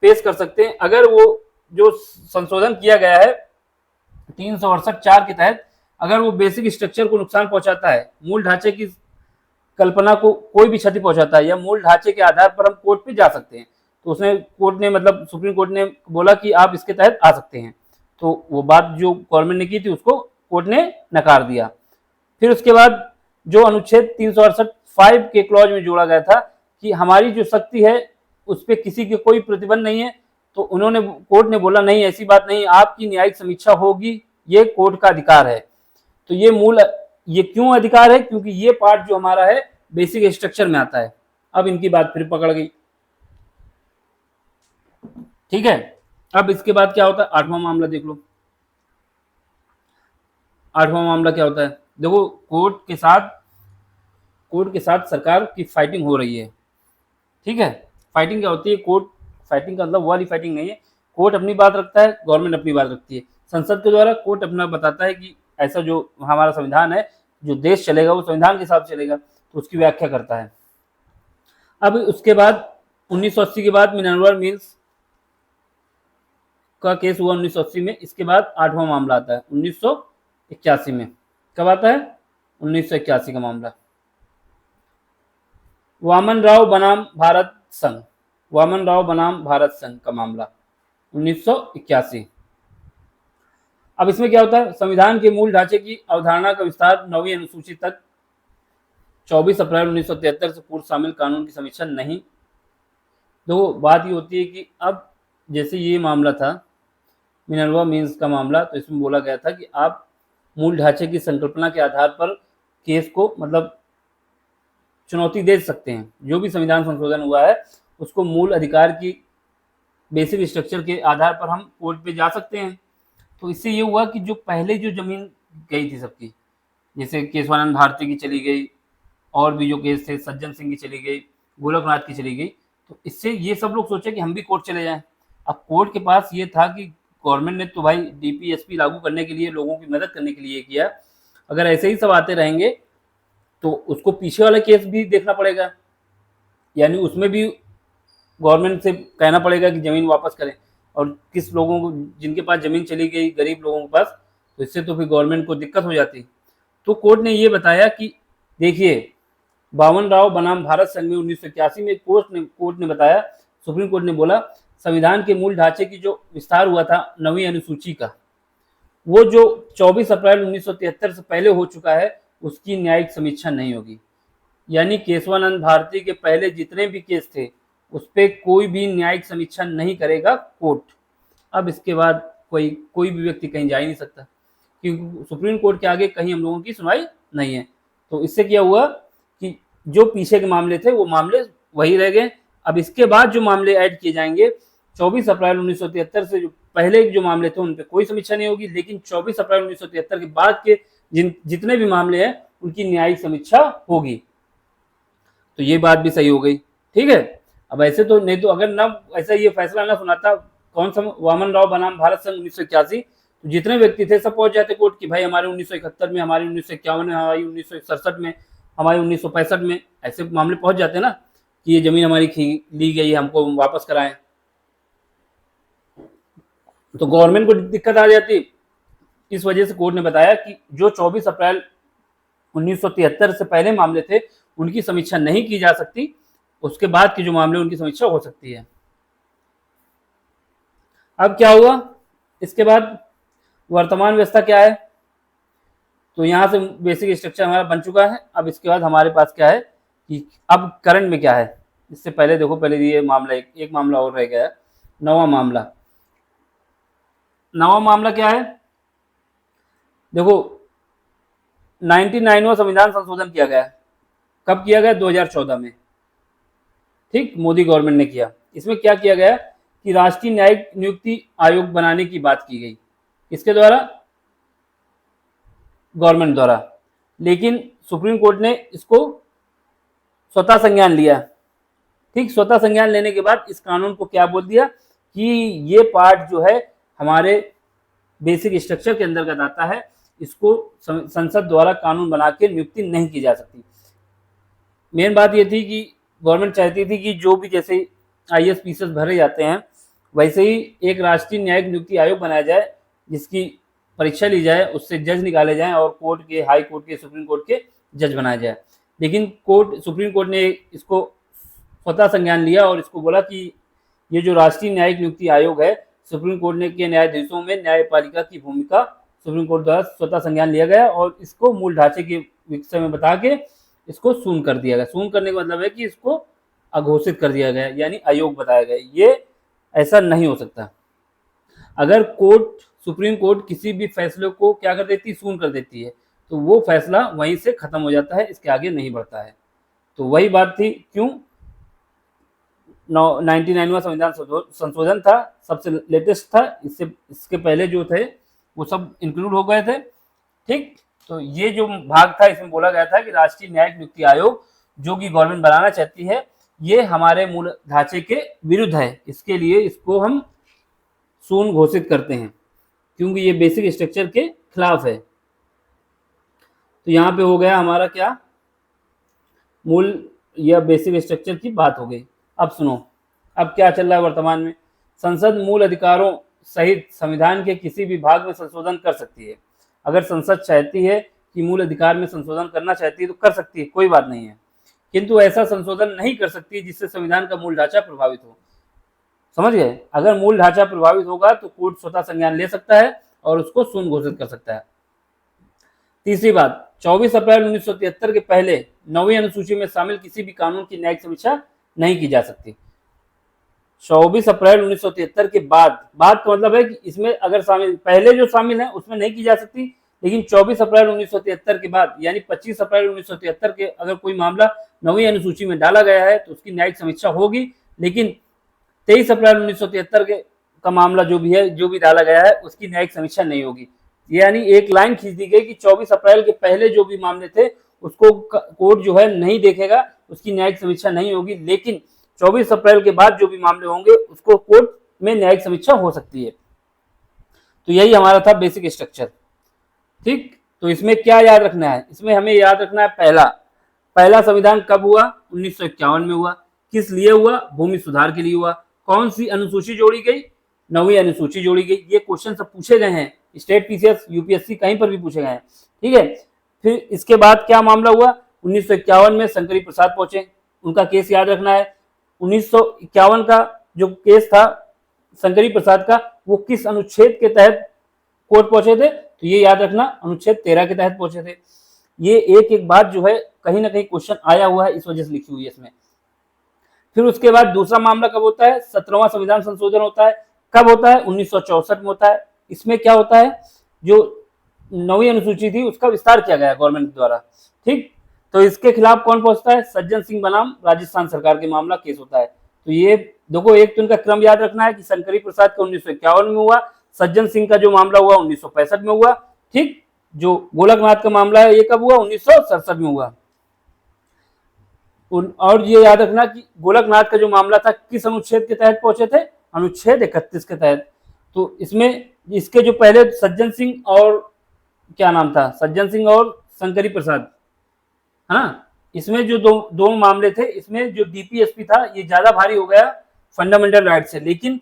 Speaker 1: पेश कर सकते हैं अगर वो जो संशोधन किया गया है 368(4) के तहत, अगर वो बेसिक स्ट्रक्चर को नुकसान पहुंचाता है, मूल ढांचे की कल्पना को कोई भी क्षति पहुंचाता है, या मूल ढांचे के आधार पर हम कोर्ट पे जा सकते हैं। तो उसने कोर्ट ने मतलब सुप्रीम कोर्ट ने बोला कि आप इसके तहत आ सकते हैं। तो वो बात जो गवर्नमेंट ने की थी उसको कोर्ट ने नकार दिया। फिर उसके बाद जो अनुच्छेद 368(5) के क्लॉज में जोड़ा गया था कि हमारी जो शक्ति है उस पर किसी के कोई प्रतिबंध नहीं है, तो उन्होंने कोर्ट ने बोला नहीं, ऐसी बात नहीं, आपकी न्यायिक समीक्षा होगी, ये कोर्ट का अधिकार है। तो ये क्यों अधिकार है? क्योंकि ये पार्ट जो हमारा है बेसिक स्ट्रक्चर में आता है। अब इनकी बात फिर पकड़ गई, ठीक है। अब इसके बाद क्या होता है, 8वां मामला देख लो। 8वां मामला क्या होता है, देखो कोर्ट के साथ सरकार की फाइटिंग हो रही है, ठीक है। फाइटिंग क्या होती है, कोर्ट फाइटिंग का मतलब वो वाली फाइटिंग नहीं है, कोर्ट अपनी बात रखता है, गवर्नमेंट अपनी बात रखती है। संसद के द्वारा कोर्ट अपना बताता है कि ऐसा जो हमारा संविधान है, जो देश चलेगा वो संविधान के हिसाब से चलेगा, तो उसकी व्याख्या करता है। अब उसके बाद 1980 के बाद मिनर्वा मिल्स का केस हुआ 1980 में। इसके बाद 8वां मामला आता है 1981 में। कब आता है? 1981 का मामला, वामन राव बनाम भारत संघ, वामन राव बनाम भारत संघ का मामला 1981। अब इसमें क्या होता है, संविधान के मूल ढांचे की अवधारणा का विस्तार 9वीं अनुसूची तक 24 अप्रैल 1973 से पूर्व शामिल कानून की समीक्षा नहीं। तो बात ये होती है कि अब जैसे ये मामला था मिनर्वा मिल्स का मामला, तो इसमें बोला गया था कि आप मूल ढांचे की संकल्पना के आधार पर केस को मतलब चुनौती दे सकते हैं। जो भी संविधान संशोधन हुआ है उसको मूल अधिकार की बेसिक स्ट्रक्चर के आधार पर हम कोर्ट पे जा सकते हैं। तो इससे ये हुआ कि जो पहले जो जमीन गई थी सबकी, जैसे केशवानंद भारती की चली गई, और भी जो केस थे सज्जन सिंह की चली गई, गोलकनाथ की चली गई, तो इससे ये सब लोग सोचे कि हम भी कोर्ट चले जाएं। अब कोर्ट के पास ये था कि गवर्नमेंट ने तो भाई डीपीएसपी लागू करने के लिए, लोगों की मदद करने के लिए किया, अगर ऐसे ही सब आते रहेंगे तो उसको पीछे वाला केस भी देखना पड़ेगा, यानी उसमें भी गवर्नमेंट से कहना पड़ेगा कि ज़मीन वापस करें। और किस लोगों को, जिनके पास ज़मीन चली गई, गरीब लोगों के पास, तो इससे तो फिर गवर्नमेंट को दिक्कत हो जाती। तो कोर्ट ने ये बताया कि देखिए, बावन राव बनाम भारत संघ में 1981 में कोर्ट ने बताया, सुप्रीम कोर्ट ने बोला संविधान के मूल ढांचे की जो विस्तार हुआ था 9वीं अनुसूची का, वो जो 24 अप्रैल 1973 से पहले हो चुका है, उसकी न्यायिक समीक्षा नहीं होगी। यानी केशवानंद भारती के पहले जितने भी केस थे उस पर कोई भी न्यायिक समीक्षा नहीं करेगा कोर्ट। अब इसके बाद कोई भी व्यक्ति कहीं जा ही नहीं सकता, क्योंकि सुप्रीम कोर्ट के आगे कहीं हम लोगों की सुनवाई नहीं है। तो इससे क्या हुआ कि जो पीछे के मामले थे वो मामले वही रह गए। अब इसके बाद जो मामले ऐड किए जाएंगे 24 अप्रैल 1973 से जो पहले जो मामले थे उन पर कोई समीक्षा नहीं होगी, लेकिन 24 अप्रैल 1973 के बाद के जितने भी मामले हैं उनकी न्यायिक समीक्षा होगी। तो ये बात भी सही हो गई, ठीक है। अब ऐसे तो नहीं, तो अगर ना ऐसा ये फैसला ना सुनाता कौन सा वामन राव बनाम भारत संघ 1981, तो जितने व्यक्ति थे सब पहुंच जाते कोर्ट की भाई हमारे 1971 में, हमारे 1951 में, हमारी 1967 में, हमारे 1965 में, ऐसे मामले पहुंच जाते ना कि ये जमीन हमारी ली गई है, हमको वापस कराएं। तो गवर्नमेंट को दिक्कत आ जाती। इस वजह से कोर्ट ने बताया कि जो 24 अप्रैल 1973 से पहले मामले थे उनकी समीक्षा नहीं की जा सकती, उसके बाद के जो मामले उनकी समीक्षा हो सकती है। अब क्या हुआ इसके बाद, वर्तमान व्यवस्था क्या है, तो यहाँ से बेसिक स्ट्रक्चर हमारा बन चुका है। अब इसके बाद हमारे पास क्या है कि अब करंट में क्या है। इससे पहले देखो, पहले ये मामला एक मामला और रह गया है, 9वां मामला। 9वां मामला क्या है, देखो 99वां संविधान संशोधन किया गया। कब किया गया? 2014 में, ठीक, मोदी गवर्नमेंट ने किया। इसमें क्या किया गया कि राष्ट्रीय न्यायिक नियुक्ति आयोग बनाने की बात की गई, किसके द्वारा? गवर्नमेंट द्वारा। लेकिन सुप्रीम कोर्ट ने इसको स्वतः संज्ञान लिया, ठीक। स्वतः संज्ञान लेने के बाद इस कानून को क्या बोल दिया कि ये पार्ट जो है हमारे बेसिक स्ट्रक्चर के अंतर्गत आता है, इसको संसद द्वारा कानून बना के नियुक्ति नहीं की जा सकती। मेन बात ये थी कि गवर्नमेंट चाहती थी कि जो भी जैसे IAS PCS भरे जाते हैं वैसे ही एक राष्ट्रीय न्यायिक नियुक्ति आयोग बनाया जाए, जिसकी परीक्षा ली जाए, उससे जज निकाले जाएं और कोर्ट के, हाई कोर्ट के, सुप्रीम कोर्ट के जज बनाया जाए। लेकिन सुप्रीम कोर्ट ने इसको स्वतः संज्ञान लिया और इसको बोला कि ये जो राष्ट्रीय न्यायिक नियुक्ति आयोग है, सुप्रीम कोर्ट ने के न्यायाधीशों में न्यायपालिका की भूमिका सुप्रीम कोर्ट द्वारा स्वतः संज्ञान लिया गया और इसको मूल ढांचे के विषय में बता के इसको शून्य कर दिया गया। शून्य करने का मतलब है कि इसको अघोषित कर दिया गया, यानी अयोग्य बताया गया। ये ऐसा नहीं हो सकता। अगर कोर्ट, सुप्रीम कोर्ट किसी भी फैसले को क्या कर देती है, शून्य कर देती है, तो वो फैसला वहीं से खत्म हो जाता है, इसके आगे नहीं बढ़ता है। तो वही बात थी, क्यों 99वां संविधान संशोधन था, सबसे लेटेस्ट था, इसके पहले जो थे वो सब इंक्लूड हो गए थे। ठीक, तो ये जो भाग था इसमें बोला गया था कि राष्ट्रीय न्यायिक नियुक्ति आयोग जो कि गवर्नमेंट बनाना चाहती है, ये हमारे मूल ढांचे के विरुद्ध है, इसके लिए इसको हम शून्य घोषित करते हैं, क्योंकि ये बेसिक स्ट्रक्चर के खिलाफ है। तो यहाँ पे हो गया हमारा क्या, मूल या बेसिक स्ट्रक्चर की बात हो गई। अब सुनो, अब क्या चल रहा है वर्तमान में। संसद मूल अधिकारों सहित संविधान के किसी भी भाग में संशोधन कर सकती है। अगर संसद चाहती है कि मूल अधिकार में संशोधन करना चाहती है तो कर सकती है, कोई बात नहीं है, किंतु ऐसा संशोधन नहीं कर सकती जिससे संविधान का मूल ढांचा प्रभावित हो। समझ गए? अगर मूल ढांचा प्रभावित होगा तो कोर्ट स्वतः संज्ञान ले सकता है और उसको शून्य घोषित कर सकता है। तीसरी बात, 24 अप्रैल 1973 के पहले 9वीं अनुसूची में शामिल किसी भी कानून की न्यायिक समीक्षा नहीं की जा सकती। 24 अप्रैल 1973 के बाद, बात का मतलब है कि इसमें अगर शामिल, पहले जो शामिल है उसमें नहीं की जा सकती, लेकिन 24 अप्रैल 1973 के बाद यानी 25 अप्रैल 1973 के अगर कोई मामला 9वीं अनुसूची में डाला गया है तो उसकी न्यायिक समीक्षा होगी। लेकिन 23 अप्रैल 1973 का मामला जो भी है, जो भी डाला गया है, उसकी न्यायिक समीक्षा नहीं होगी। यानी एक लाइन खींच दी गई कि 24 अप्रैल के पहले जो भी मामले थे उसको कोर्ट जो है नहीं देखेगा, उसकी न्यायिक समीक्षा नहीं होगी, लेकिन 24 अप्रैल के बाद जो भी मामले होंगे उसको कोर्ट में न्यायिक समीक्षा हो सकती है। तो यही हमारा था बेसिक स्ट्रक्चर। ठीक, तो इसमें क्या याद रखना है, इसमें हमें याद रखना है, पहला संविधान कब हुआ, 1951 में हुआ। किस लिए हुआ, भूमि सुधार के लिए हुआ। कौन सी अनुसूची जोड़ी गई, 9वीं अनुसूची जोड़ी गई। ये क्वेश्चन सब पूछे गए हैं, स्टेट पीसीएस, यूपीएससी कहीं पर भी पूछे गए हैं। ठीक है, फिर इसके बाद क्या मामला हुआ, 1951 में शंकरी प्रसाद पहुंचे, उनका केस याद रखना है। 1951 का जो केस था शंकरी प्रसाद का, वो किस अनुच्छेद के तहत कोर्ट पहुंचे थे, तो ये याद रखना, अनुच्छेद 13 के तहत पहुंचे थे। ये एक एक बात जो है कहीं ना कहीं क्वेश्चन आया हुआ है, इस वजह से लिखी हुई है इसमें। फिर उसके बाद दूसरा मामला कब होता है, 17वां संविधान संशोधन होता है। कब होता है, 1964 में होता है। इसमें क्या होता है, जो 9वीं अनुसूची थी उसका विस्तार किया गया गवर्नमेंट द्वारा। ठीक, तो इसके खिलाफ कौन पहुंचता है, सज्जन सिंह बनाम राजस्थान सरकार के मामला केस होता है। तो ये देखो, एक तो इनका क्रम याद रखना है कि शंकरी प्रसाद का 1951 में हुआ, सज्जन सिंह का जो मामला हुआ 1965 में हुआ। ठीक, जो गोलकनाथ का मामला है ये कब हुआ, 1967 में हुआ। और ये याद रखना कि गोलकनाथ का जो मामला था किस अनुच्छेद के तहत पहुंचे थे, अनुच्छेद 31 के तहत। तो इसमें इसके जो पहले सज्जन सिंह और क्या नाम था, सज्जन सिंह और शंकरी प्रसाद, है ना, इसमें जो दो मामले थे, इसमें जो डीपीएसपी था ये ज्यादा भारी हो गया फंडामेंटल राइट से, लेकिन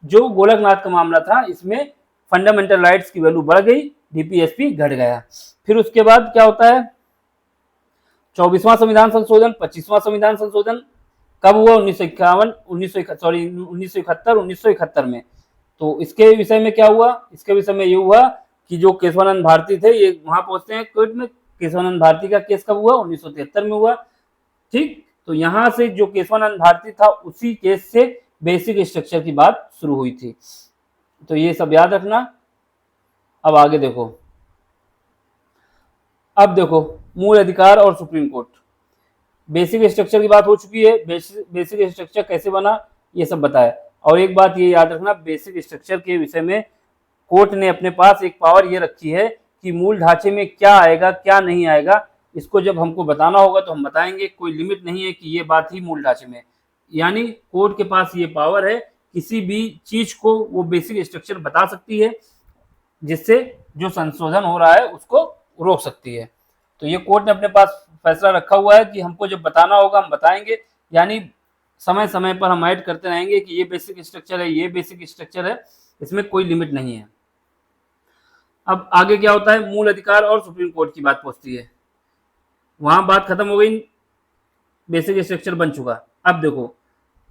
Speaker 1: जो गोलकनाथ का मामला था इसमें फंडामेंटल राइट्स की वैल्यू बढ़ गई, डीपीएसपी घट गया। फिर उसके बाद क्या होता है, 24वां संविधान संशोधन, 25वां संविधान संशोधन कब हुआ, 1971 में। तो इसके विषय में क्या हुआ, इसके विषय में ये हुआ कि जो केशवानंद भारती थे ये वहां पहुंचते हैं कोर्ट में। केशवानंद भारती का केस कब हुआ, 1973 में हुआ। ठीक, तो यहां से जो केशवानंद भारती था उसी केस से बेसिक स्ट्रक्चर की बात शुरू हुई थी। तो ये सब याद रखना। अब आगे देखो, अब देखो मूल अधिकार और सुप्रीम कोर्ट। बेसिक स्ट्रक्चर की बात हो चुकी है, बेसिक स्ट्रक्चर कैसे बना ये सब बताया। और एक बात ये याद रखना, बेसिक स्ट्रक्चर के विषय में कोर्ट ने अपने पास एक पावर ये रखी है कि मूल ढांचे में क्या आएगा क्या नहीं आएगा, इसको जब हमको बताना होगा तो हम बताएंगे। कोई लिमिट नहीं है कि ये बात ही मूल ढांचे में, यानी कोर्ट के पास ये पावर है, किसी भी चीज को वो बेसिक स्ट्रक्चर बता सकती है, जिससे जो संशोधन हो रहा है उसको रोक सकती है। तो ये कोर्ट ने अपने पास फैसला रखा हुआ है कि हमको जब बताना होगा हम बताएंगे। यानी समय समय पर हम ऐड करते रहेंगे कि ये बेसिक स्ट्रक्चर है, ये बेसिक स्ट्रक्चर है, इसमें कोई लिमिट नहीं है। अब आगे क्या होता है, मूल अधिकार और सुप्रीम कोर्ट की बात पहुंचती है। वहां बात खत्म हो गई, बेसिक स्ट्रक्चर बन चुका। अब देखो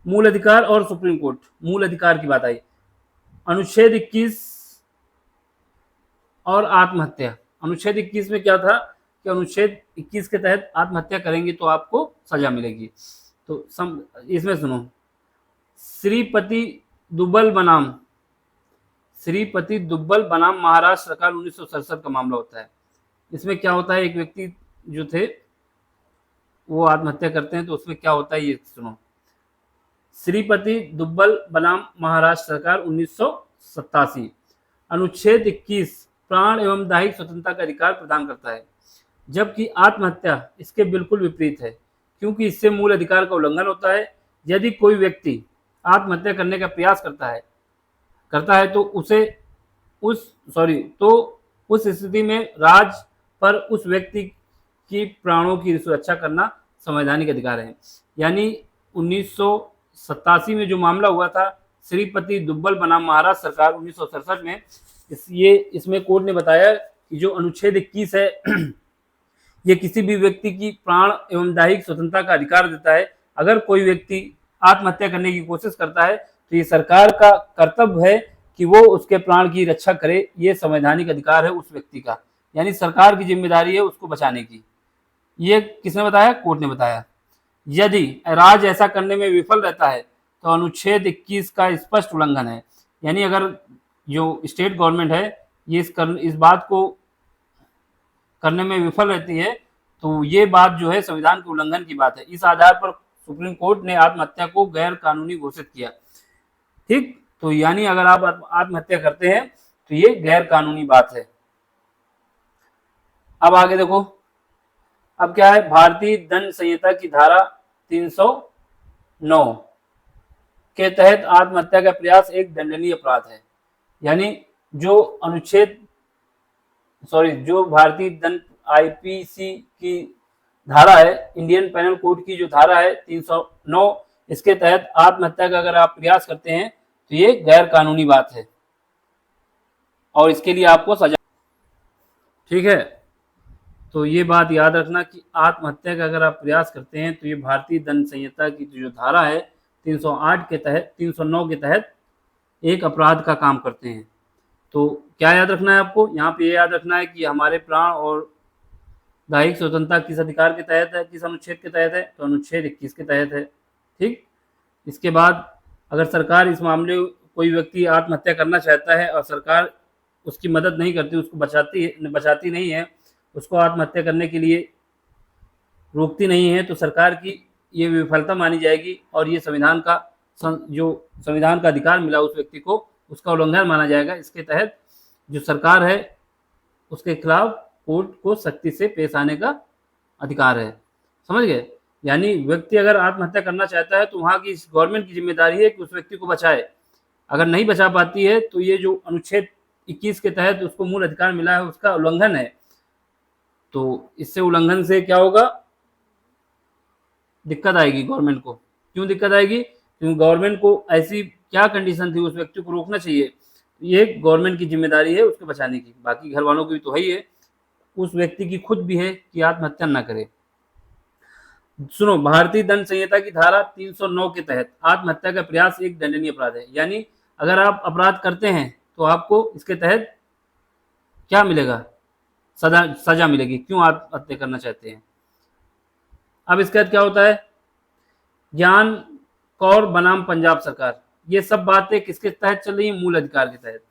Speaker 1: मूल अधिकार और सुप्रीम कोर्ट। मूल अधिकार की बात आई, अनुच्छेद 21 और आत्महत्या। अनुच्छेद 21 में क्या था कि अनुच्छेद 21 के तहत आत्महत्या करेंगे तो आपको सजा मिलेगी। तो इसमें सुनो, श्रीपति दुब्बल बनाम महाराष्ट्र सरकार 1967 का मामला होता है। इसमें क्या होता है, एक व्यक्ति जो थे वो आत्महत्या करते हैं, तो उसमें क्या होता है ये सुनो। श्रीपति दुब्बल बनाम महाराष्ट्र सरकार 1987। अनुच्छेद 21 प्राण एवं दैहिक स्वतंत्रता का अधिकार प्रदान करता है, जबकि आत्महत्या इसके बिल्कुल विपरीत है, क्योंकि इससे मूल अधिकार का उल्लंघन होता है। यदि कोई व्यक्ति आत्महत्या करने का प्रयास करता है तो उस स्थिति में राज्य पर उस व्यक्ति की प्राणों की सुरक्षा करना संवैधानिक अधिकार है। यानी 1987 में जो मामला हुआ था श्रीपति दुब्बल बनाम महाराष्ट्र सरकार 1967 में, इसमें कोर्ट ने बताया कि जो अनुच्छेद 21 है ये किसी भी व्यक्ति की प्राण एवं दैहिक स्वतंत्रता का अधिकार देता है। अगर कोई व्यक्ति आत्महत्या करने की कोशिश करता है तो ये सरकार का कर्तव्य है कि वो उसके प्राण की रक्षा करे। ये संवैधानिक अधिकार है उस व्यक्ति का, यानी सरकार की जिम्मेदारी है उसको बचाने की। ये किसने बताया? कोर्ट ने बताया। यदि राज्य ऐसा करने में विफल रहता है तो अनुच्छेद 21 का स्पष्ट उल्लंघन है। यानी अगर जो स्टेट गवर्नमेंट है ये इस बात को करने में विफल रहती है तो ये बात जो है संविधान के उल्लंघन की बात है। इस आधार पर सुप्रीम कोर्ट ने आत्महत्या को गैर कानूनी घोषित किया। ठीक, तो यानी अगर आप आत्महत्या करते हैं तो ये गैर कानूनी बात है। अब आगे देखो, अब क्या है, भारतीय दंड संहिता की धारा 309 के तहत आत्महत्या का प्रयास एक दंडनीय अपराध है। यानी जो भारतीय दंड आईपीसी की धारा है, इंडियन पेनल कोड की जो धारा है 309, इसके तहत आत्महत्या का अगर आप प्रयास करते हैं तो ये गैर कानूनी बात है और इसके लिए आपको सजा। ठीक है, तो ये बात याद रखना कि आत्महत्या का अगर आप प्रयास करते हैं तो ये भारतीय दंड संहिता की जो धारा है 309 के तहत एक अपराध का काम करते हैं। तो क्या याद रखना है आपको? यहाँ पे ये याद रखना है कि हमारे प्राण और दैहिक स्वतंत्रता किस अधिकार के तहत है, किस अनुच्छेद के तहत है? तो अनुच्छेद 21 के तहत है। ठीक, इसके बाद अगर सरकार इस मामले कोई व्यक्ति आत्महत्या करना चाहता है और सरकार उसकी मदद नहीं करती, उसको बचाती नहीं है, उसको आत्महत्या करने के लिए रोकती नहीं है, तो सरकार की ये विफलता मानी जाएगी और ये संविधान का अधिकार मिला उस व्यक्ति को, उसका उल्लंघन माना जाएगा। इसके तहत जो सरकार है उसके खिलाफ कोर्ट को सख्ती से पेश आने का अधिकार है। समझ गए? यानी व्यक्ति अगर आत्महत्या करना चाहता है तो वहाँ की गवर्नमेंट की जिम्मेदारी है कि उस व्यक्ति को बचाए। अगर नहीं बचा पाती है तो ये जो अनुच्छेद 21 के तहत उसको मूल अधिकार मिला है उसका उल्लंघन है। तो इससे उल्लंघन से क्या होगा? दिक्कत आएगी गवर्नमेंट को। क्यों दिक्कत आएगी? क्योंकि गवर्नमेंट को ऐसी क्या कंडीशन थी, उस व्यक्ति को रोकना चाहिए। ये गवर्नमेंट की जिम्मेदारी है उसको बचाने की, बाकी घर वालों की भी तो है ही है, उस व्यक्ति की खुद भी है कि आत्महत्या न करे। सुनो, भारतीय दंड संहिता की धारा 309 के तहत आत्महत्या का प्रयास एक दंडनीय अपराध है। यानी अगर आप अपराध करते हैं तो आपको इसके तहत क्या मिलेगा? सजा मिलेगी। क्यों आत्महत्या करना चाहते हैं? अब इसके बाद क्या होता है, ज्ञान कौर बनाम पंजाब सरकार। ये सब बातें किसके तहत चल रही है? मूल अधिकार के तहत।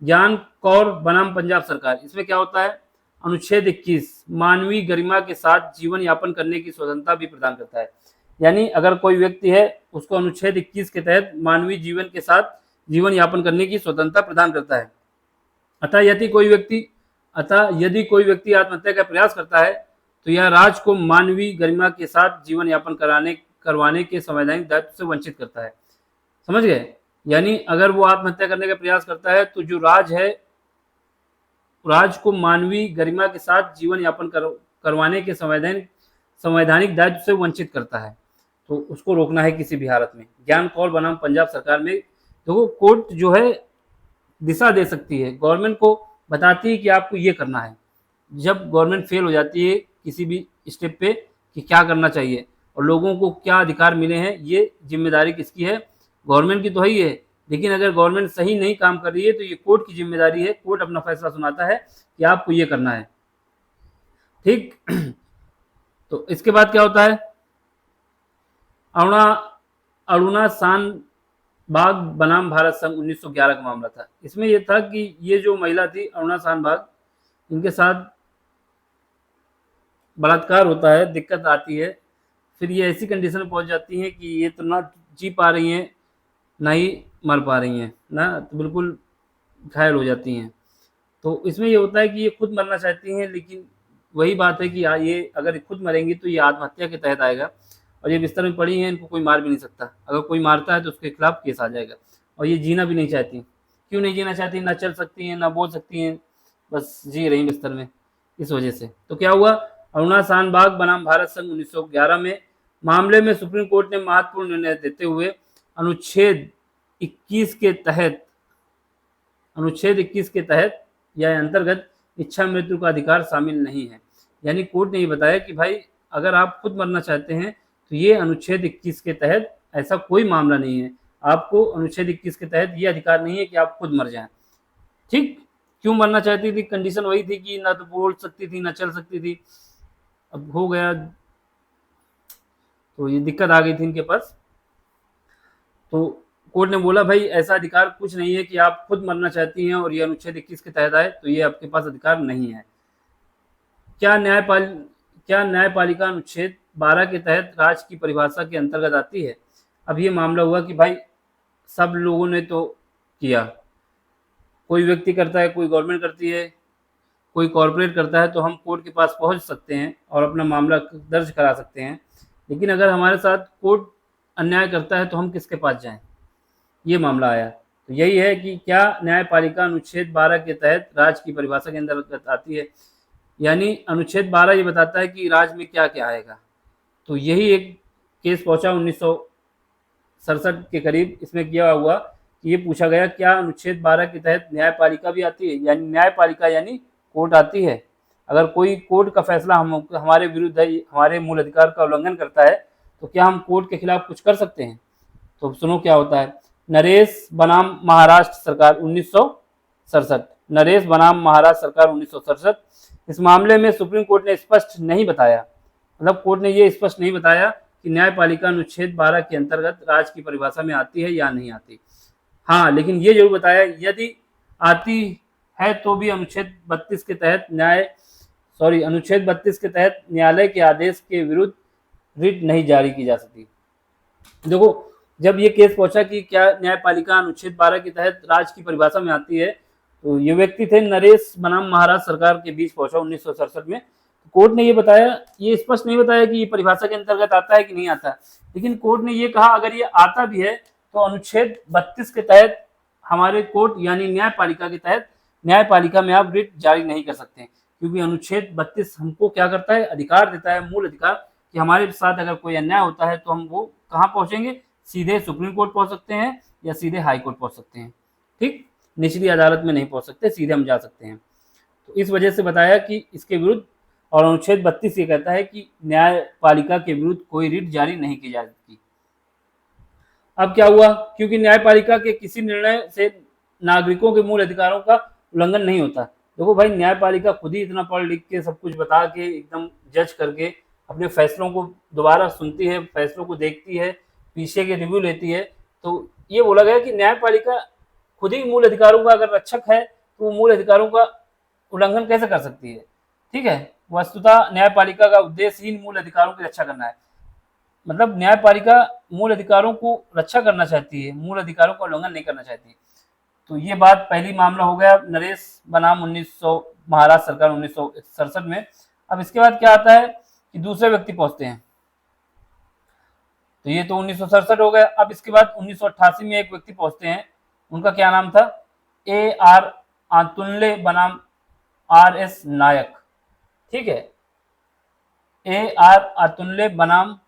Speaker 1: ज्ञान कौर बनाम पंजाब सरकार, इसमें क्या होता है? अनुच्छेद 21 मानवीय गरिमा के साथ जीवन यापन करने की स्वतंत्रता भी प्रदान करता है। यानी अगर कोई व्यक्ति है उसको अनुच्छेद 21 के तहत मानवीय जीवन के साथ जीवन यापन करने की स्वतंत्रता प्रदान करता है। अतः यदि कोई व्यक्ति आत्महत्या का प्रयास करता है तो यह राज्य को मानवीय गरिमा के साथ जीवन यापन करवाने के संवैधानिक दायित्व से वंचित करता है। समझ गए? यानी अगर वो आत्महत्या करने का प्रयास करता है तो जो राज्य है, राज्य को मानवीय गरिमा के साथ जीवन यापन करवाने के संवैधानिक दायित्व से वंचित करता है। तो उसको रोकना है किसी भी हालत में। ज्ञान कौर बनाम पंजाब सरकार में देखो कोर्ट जो है दिशा दे सकती है, गवर्नमेंट को बताती है कि आपको ये करना है। जब गवर्नमेंट फेल हो जाती है किसी भी स्टेप पे कि क्या करना चाहिए और लोगों को क्या अधिकार मिले हैं, ये जिम्मेदारी किसकी है? गवर्नमेंट की तो है ही है, लेकिन अगर गवर्नमेंट सही नहीं काम कर रही है तो ये कोर्ट की जिम्मेदारी है। कोर्ट अपना फैसला सुनाता है कि आपको ये करना है, ठीक। तो इसके बाद क्या होता है? अरुणा अरुणा शान बाग बनाम भारत संघ 1911 का मामला था। इसमें यह था कि ये जो महिला थी अरुणा शान बाग, इनके साथ बलात्कार होता है, दिक्कत आती है, फिर ये ऐसी कंडीशन में पहुंच जाती हैं कि ये तो ना जी पा रही हैं ना ही मर पा रही हैं, ना तो बिल्कुल घायल हो जाती हैं। तो इसमें ये होता है कि ये खुद मरना चाहती हैं, लेकिन वही बात है कि ये अगर खुद मरेंगी तो ये आत्महत्या के तहत आएगा, और ये बिस्तर में पड़ी हैं, इनको कोई मार भी नहीं सकता। अगर कोई मारता है तो उसके खिलाफ केस आ जाएगा। और ये जीना भी नहीं चाहती। क्यों नहीं जीना चाहती? ना चल सकती हैं, ना बोल सकती हैं, बस जी रही बिस्तर में, इस वजह से। तो क्या हुआ? अरुणा शान बाग बनाम भारत संघ 1911 में मामले में सुप्रीम कोर्ट ने महत्वपूर्ण निर्णय देते हुए अनुच्छेद 21 के तहत या अंतर्गत इच्छा मृत्यु का अधिकार शामिल नहीं है। यानी कोर्ट ने ये बताया कि भाई अगर आप खुद मरना चाहते हैं तो ये अनुच्छेद 21 के तहत ऐसा कोई मामला नहीं है। आपको अनुच्छेद 21 के तहत ये अधिकार नहीं है कि आप खुद मर जाएं, ठीक। क्यों मरना चाहती थी? कंडीशन वही थी कि ना तो बोल सकती थी ना चल सकती थी। अब हो गया तो ये दिक्कत आ गई थी इनके पास। तो कोर्ट ने बोला भाई ऐसा अधिकार कुछ नहीं है कि आप खुद मरना चाहती हैं और ये अनुच्छेद 21 के तहत आए, तो ये आपके पास अधिकार नहीं है। क्या न्यायपालिका अनुच्छेद 12 के तहत राज्य की परिभाषा के अंतर्गत आती है? अब ये मामला हुआ कि भाई सब लोगों ने तो किया, कोई व्यक्ति करता है, कोई गवर्नमेंट करती है, कोई कॉरपोरेट करता है, तो हम कोर्ट के पास पहुंच सकते हैं और अपना मामला दर्ज करा सकते हैं। लेकिन अगर हमारे साथ कोर्ट अन्याय करता है तो हम किसके पास जाएं? ये मामला आया। तो यही है कि क्या न्यायपालिका अनुच्छेद 12 के तहत राज्य की परिभाषा के अंतर्गत आती है? यानी अनुच्छेद 12 ये बताता है कि राज्य में क्या क्या आएगा। तो यही एक केस पहुंचा 1967 के करीब। इसमें किया हुआ कि ये पूछा गया क्या अनुच्छेद 12 के तहत न्यायपालिका भी आती है? यानी न्यायपालिका यानी कोर्ट आती है। अगर कोई कोर्ट का फैसला हमारे विरुद्ध है, हमारे मूल अधिकार का उल्लंघन करता है, तो क्या हम कोर्ट के खिलाफ कुछ कर सकते हैं? तो सुनो क्या होता है। नरेश बनाम महाराष्ट्र सरकार 1967। नरेश बनाम महाराष्ट्र सरकार 1967। इस मामले में सुप्रीम कोर्ट ने स्पष्ट नहीं बताया, मतलब कोर्ट ने ये स्पष्ट नहीं बताया कि न्यायपालिका अनुच्छेद 12 के अंतर्गत राज्य की परिभाषा में आती है या नहीं आती। हाँ, लेकिन ये जरूर बताया यदि आती है तो भी अनुच्छेद 32 के तहत न्यायालय के आदेश के विरुद्ध रिट नहीं जारी की जा सकती। देखो जब ये केस पहुंचा कि क्या न्यायपालिका अनुच्छेद 12 के तहत राज्य की परिभाषा में आती है, तो ये व्यक्ति थे नरेश बनाम महाराष्ट्र सरकार के बीच पहुंचा 1967 में। कोर्ट ने ये बताया, ये स्पष्ट नहीं बताया कि ये परिभाषा के अंतर्गत आता है कि नहीं आता, लेकिन कोर्ट ने ये कहा अगर ये आता भी है तो अनुच्छेद 32 के तहत हमारे कोर्ट यानी न्यायपालिका के तहत न्यायपालिका में आप रिट जारी नहीं कर सकते, क्योंकि अनुच्छेद 32 हमको क्या करता है? अधिकार देता है, मूल अधिकार, कि हमारे साथ अगर कोई अन्याय होता है तो हम वो कहाँ पहुंचेंगे? सीधे सुप्रीम कोर्ट पहुंच सकते हैं या सीधे हाई कोर्ट पहुंच सकते हैं, ठीक। निचली अदालत में नहीं पहुंच सकते, सीधे हम जा सकते हैं। तो इस वजह से बताया कि इसके विरुद्ध, और अनुच्छेद 32 ये कहता है कि न्यायपालिका के विरुद्ध कोई रिट जारी नहीं की जा सकती। अब क्या हुआ? क्योंकि न्यायपालिका के किसी निर्णय से नागरिकों के मूल अधिकारों का उल्लंघन नहीं होता। देखो भाई न्यायपालिका खुद ही इतना पढ़ लिख के सब कुछ बता के एकदम जज करके अपने फैसलों को दोबारा सुनती है, फैसलों को देखती है, पीछे के रिव्यू लेती है। तो ये बोला गया कि न्यायपालिका खुद ही मूल अधिकारों का अगर रक्षक है तो वो मूल अधिकारों का उल्लंघन कैसे कर सकती है? ठीक है, वस्तुतः न्यायपालिका का उद्देश्य ही मूल अधिकारों की रक्षा करना है। मतलब न्यायपालिका मूल अधिकारों को रक्षा करना चाहती है, मूल अधिकारों का उल्लंघन नहीं करना चाहती। तो ये बात पहली मामला हो गया नरेश बनाम महाराष्ट्र सरकार 1967 में। अब इसके बाद क्या आता है कि दूसरे व्यक्ति पहुंचते हैं। तो ये तो 1967 हो गया। अब इसके बाद 1988 में एक व्यक्ति पहुंचते हैं, उनका क्या नाम था? AR आतुल्य बनाम RS नायक, ठीक है। AR आतुल्य बनाम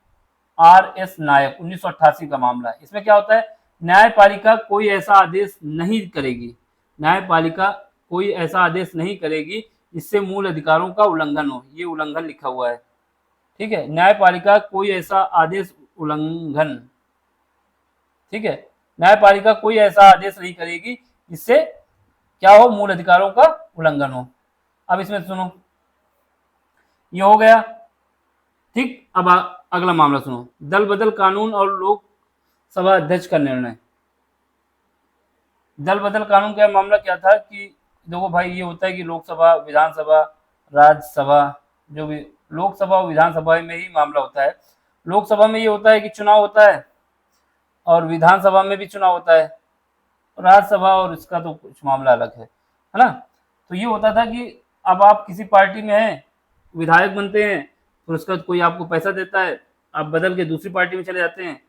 Speaker 1: RS नायक 1988 का मामला है। इसमें क्या होता है, न्यायपालिका कोई ऐसा आदेश नहीं करेगी, न्यायपालिका कोई ऐसा आदेश नहीं करेगी जिससे मूल अधिकारों का उल्लंघन हो, ये उल्लंघन लिखा हुआ है, ठीक है। न्यायपालिका कोई ऐसा आदेश उल्लंघन, ठीक है, न्यायपालिका कोई ऐसा आदेश नहीं करेगी जिससे क्या हो, मूल अधिकारों का उल्लंघन हो। अब इसमें सुनो, ये हो गया, ठीक। अब अगला मामला सुनो, दल बदल कानून और लोकसभा अध्यक्ष का निर्णय। दल बदल कानून का मामला क्या था कि देखो भाई, ये होता है कि लोकसभा, विधानसभा, राज्यसभा, जो भी लोकसभा और विधानसभा में ही मामला होता है। लोकसभा में ये होता है कि चुनाव होता है और विधानसभा में भी चुनाव होता है, राज्यसभा और इसका तो कुछ मामला अलग है ना। तो ये होता था कि अब आप किसी पार्टी में हैं, विधायक बनते हैं, फिर उसके बाद कोई आपको पैसा देता है, आप बदल के दूसरी पार्टी में चले जाते हैं।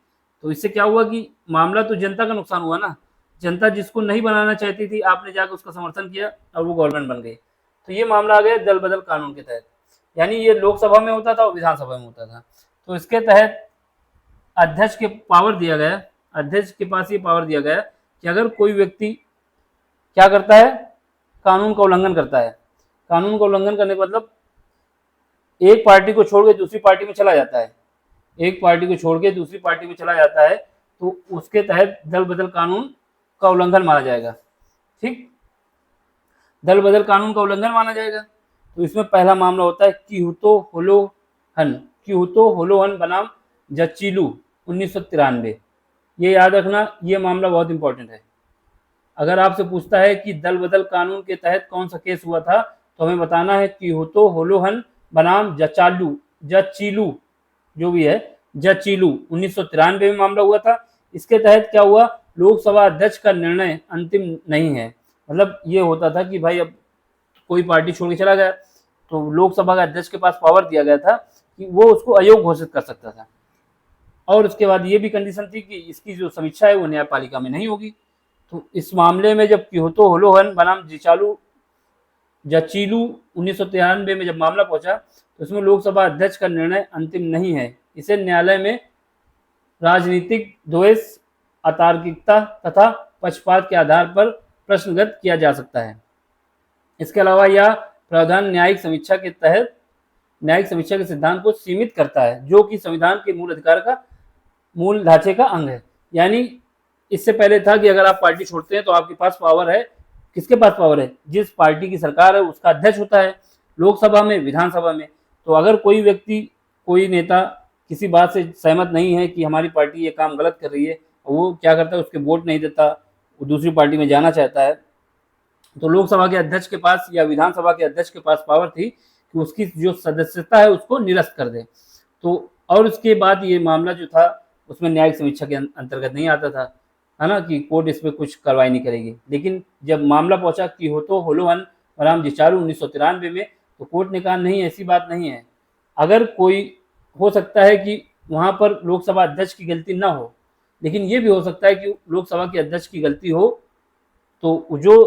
Speaker 1: तो इससे क्या हुआ कि मामला तो जनता का नुकसान हुआ ना, जनता जिसको नहीं बनाना चाहती थी, आपने जाकर उसका समर्थन किया और वो गवर्नमेंट बन गई। तो ये मामला आ गया दल बदल कानून के तहत, यानी ये लोकसभा में होता था और विधानसभा में होता था। तो इसके तहत अध्यक्ष के पावर दिया गया, अध्यक्ष के पास ये पावर दिया गया कि अगर कोई व्यक्ति क्या करता है, कानून का उल्लंघन करता है, कानून का उल्लंघन करने का मतलब एक पार्टी को छोड़ के दूसरी पार्टी में चला जाता है, एक पार्टी को छोड़ के दूसरी पार्टी में चला जाता है, तो उसके तहत दल बदल कानून का उल्लंघन माना जाएगा, ठीक। दल बदल कानून का उल्लंघन माना जाएगा। तो इसमें पहला मामला होता है किहुतो होलोहन, किहुतो होलोहन बनाम जचीलू 1993। ये याद रखना, ये मामला बहुत इंपॉर्टेंट है। अगर आपसे पूछता है कि दल बदल कानून के तहत कौन सा केस हुआ था, तो हमें बताना है किहुतो होलोहन बनाम जचीलू, जो भी है, जचीलू 1993 में मामला हुआ था। इसके तहत क्या हुआ, लोकसभा अध्यक्ष का निर्णय अंतिम नहीं है। मतलब ये होता था कि भाई अब कोई पार्टी छोड़ के चला गया, तो लोकसभा का अध्यक्ष के पास पावर दिया गया था कि वो उसको अयोग्य घोषित कर सकता था, और उसके बाद ये भी कंडीशन थी कि इसकी जो समीक्षा है वो न्यायपालिका में नहीं होगी। तो इस मामले में जब किहुतो होलोहन बनाम जचीलू 1993 में जब मामला पहुंचा, तो इसमें लोकसभा अध्यक्ष का निर्णय अंतिम नहीं है, इसे न्यायालय में राजनीतिक द्वेष, अतार्किकता तथा पक्षपात के आधार पर प्रश्नगत किया जा सकता है। इसके अलावा यह प्रावधान न्यायिक समीक्षा के तहत न्यायिक समीक्षा के सिद्धांत को सीमित करता है, जो कि संविधान के मूल अधिकार का मूल ढांचे का अंग है। यानी इससे पहले था कि अगर आप पार्टी छोड़ते हैं तो आपके पास पावर है, किसके पास पावर है, जिस पार्टी की सरकार है उसका अध्यक्ष होता है, लोकसभा में, विधानसभा में। तो अगर कोई व्यक्ति, कोई नेता किसी बात से सहमत नहीं है कि हमारी पार्टी ये काम गलत कर रही है, वो क्या करता है, उसके वोट नहीं देता, वो दूसरी पार्टी में जाना चाहता है, तो लोकसभा के अध्यक्ष के पास या विधानसभा के अध्यक्ष के पास पावर थी कि उसकी जो सदस्यता है उसको निरस्त कर दे। तो और उसके बाद ये मामला जो था उसमें न्यायिक समीक्षा के अंतर्गत नहीं आता था, है ना, कि कोर्ट इस पर कुछ कार्रवाई नहीं करेगी। लेकिन जब मामला पहुंचा किहुतो होलोहन बनाम जचीलू 1993 में, तो कोर्ट ने कहा नहीं, ऐसी बात नहीं है। अगर कोई, हो सकता है कि वहाँ पर लोकसभा अध्यक्ष की गलती ना हो, लेकिन ये भी हो सकता है कि लोकसभा के अध्यक्ष की गलती हो, तो जो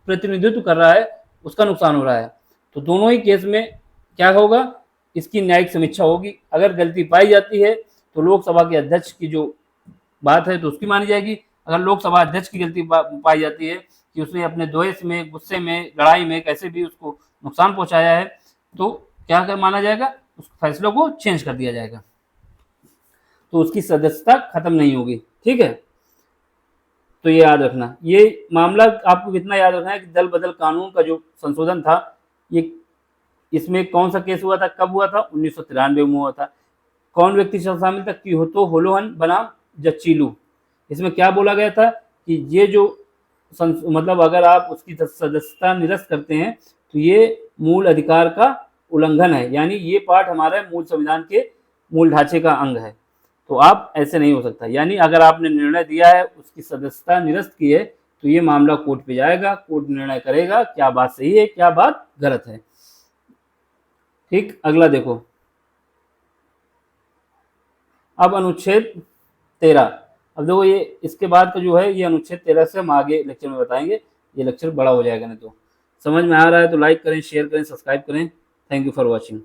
Speaker 1: प्रतिनिधित्व कर रहा है उसका नुकसान हो रहा है। तो दोनों ही केस में क्या होगा, इसकी न्यायिक समीक्षा होगी। अगर गलती पाई जाती है तो लोकसभा के अध्यक्ष की जो बात है तो उसकी मानी जाएगी। अगर लोकसभा अध्यक्ष की गलती पाई जाती है कि उसने अपने द्वेष में, गुस्से में, लड़ाई में कैसे भी उसको नुकसान पहुंचाया है, तो क्या माना जाएगा, उस फैसलों को चेंज कर दिया जाएगा, तो उसकी सदस्यता खत्म नहीं होगी, ठीक है। तो ये याद रखना, ये मामला आपको कितना याद रखना है कि दल बदल कानून का जो संशोधन था, ये इसमें कौन सा केस हुआ था, कब हुआ था, 1993 में हुआ था। कौन व्यक्ति शामिल था, किहुतो होलोहन बनाम जचीलू। इसमें क्या बोला गया था कि ये जो मतलब अगर आप उसकी सदस्यता निरस्त करते हैं तो ये मूल अधिकार का उल्लंघन है, यानी ये पार्ट हमारे मूल संविधान के मूल ढांचे का अंग है, तो आप ऐसे नहीं हो सकता। यानी अगर आपने निर्णय दिया है, उसकी सदस्यता निरस्त की है, तो ये मामला कोर्ट पे जाएगा, कोर्ट निर्णय करेगा क्या बात सही है, क्या बात गलत है, ठीक। अगला देखो, अब अनुच्छेद 13। अब देखो ये इसके बाद का जो है, ये अनुच्छेद 13 से हम आगे लेक्चर में बताएंगे, ये लेक्चर बड़ा हो जाएगा नहीं तो। समझ में आ रहा है तो लाइक करें, शेयर करें, सब्सक्राइब करें। Thank you for watching.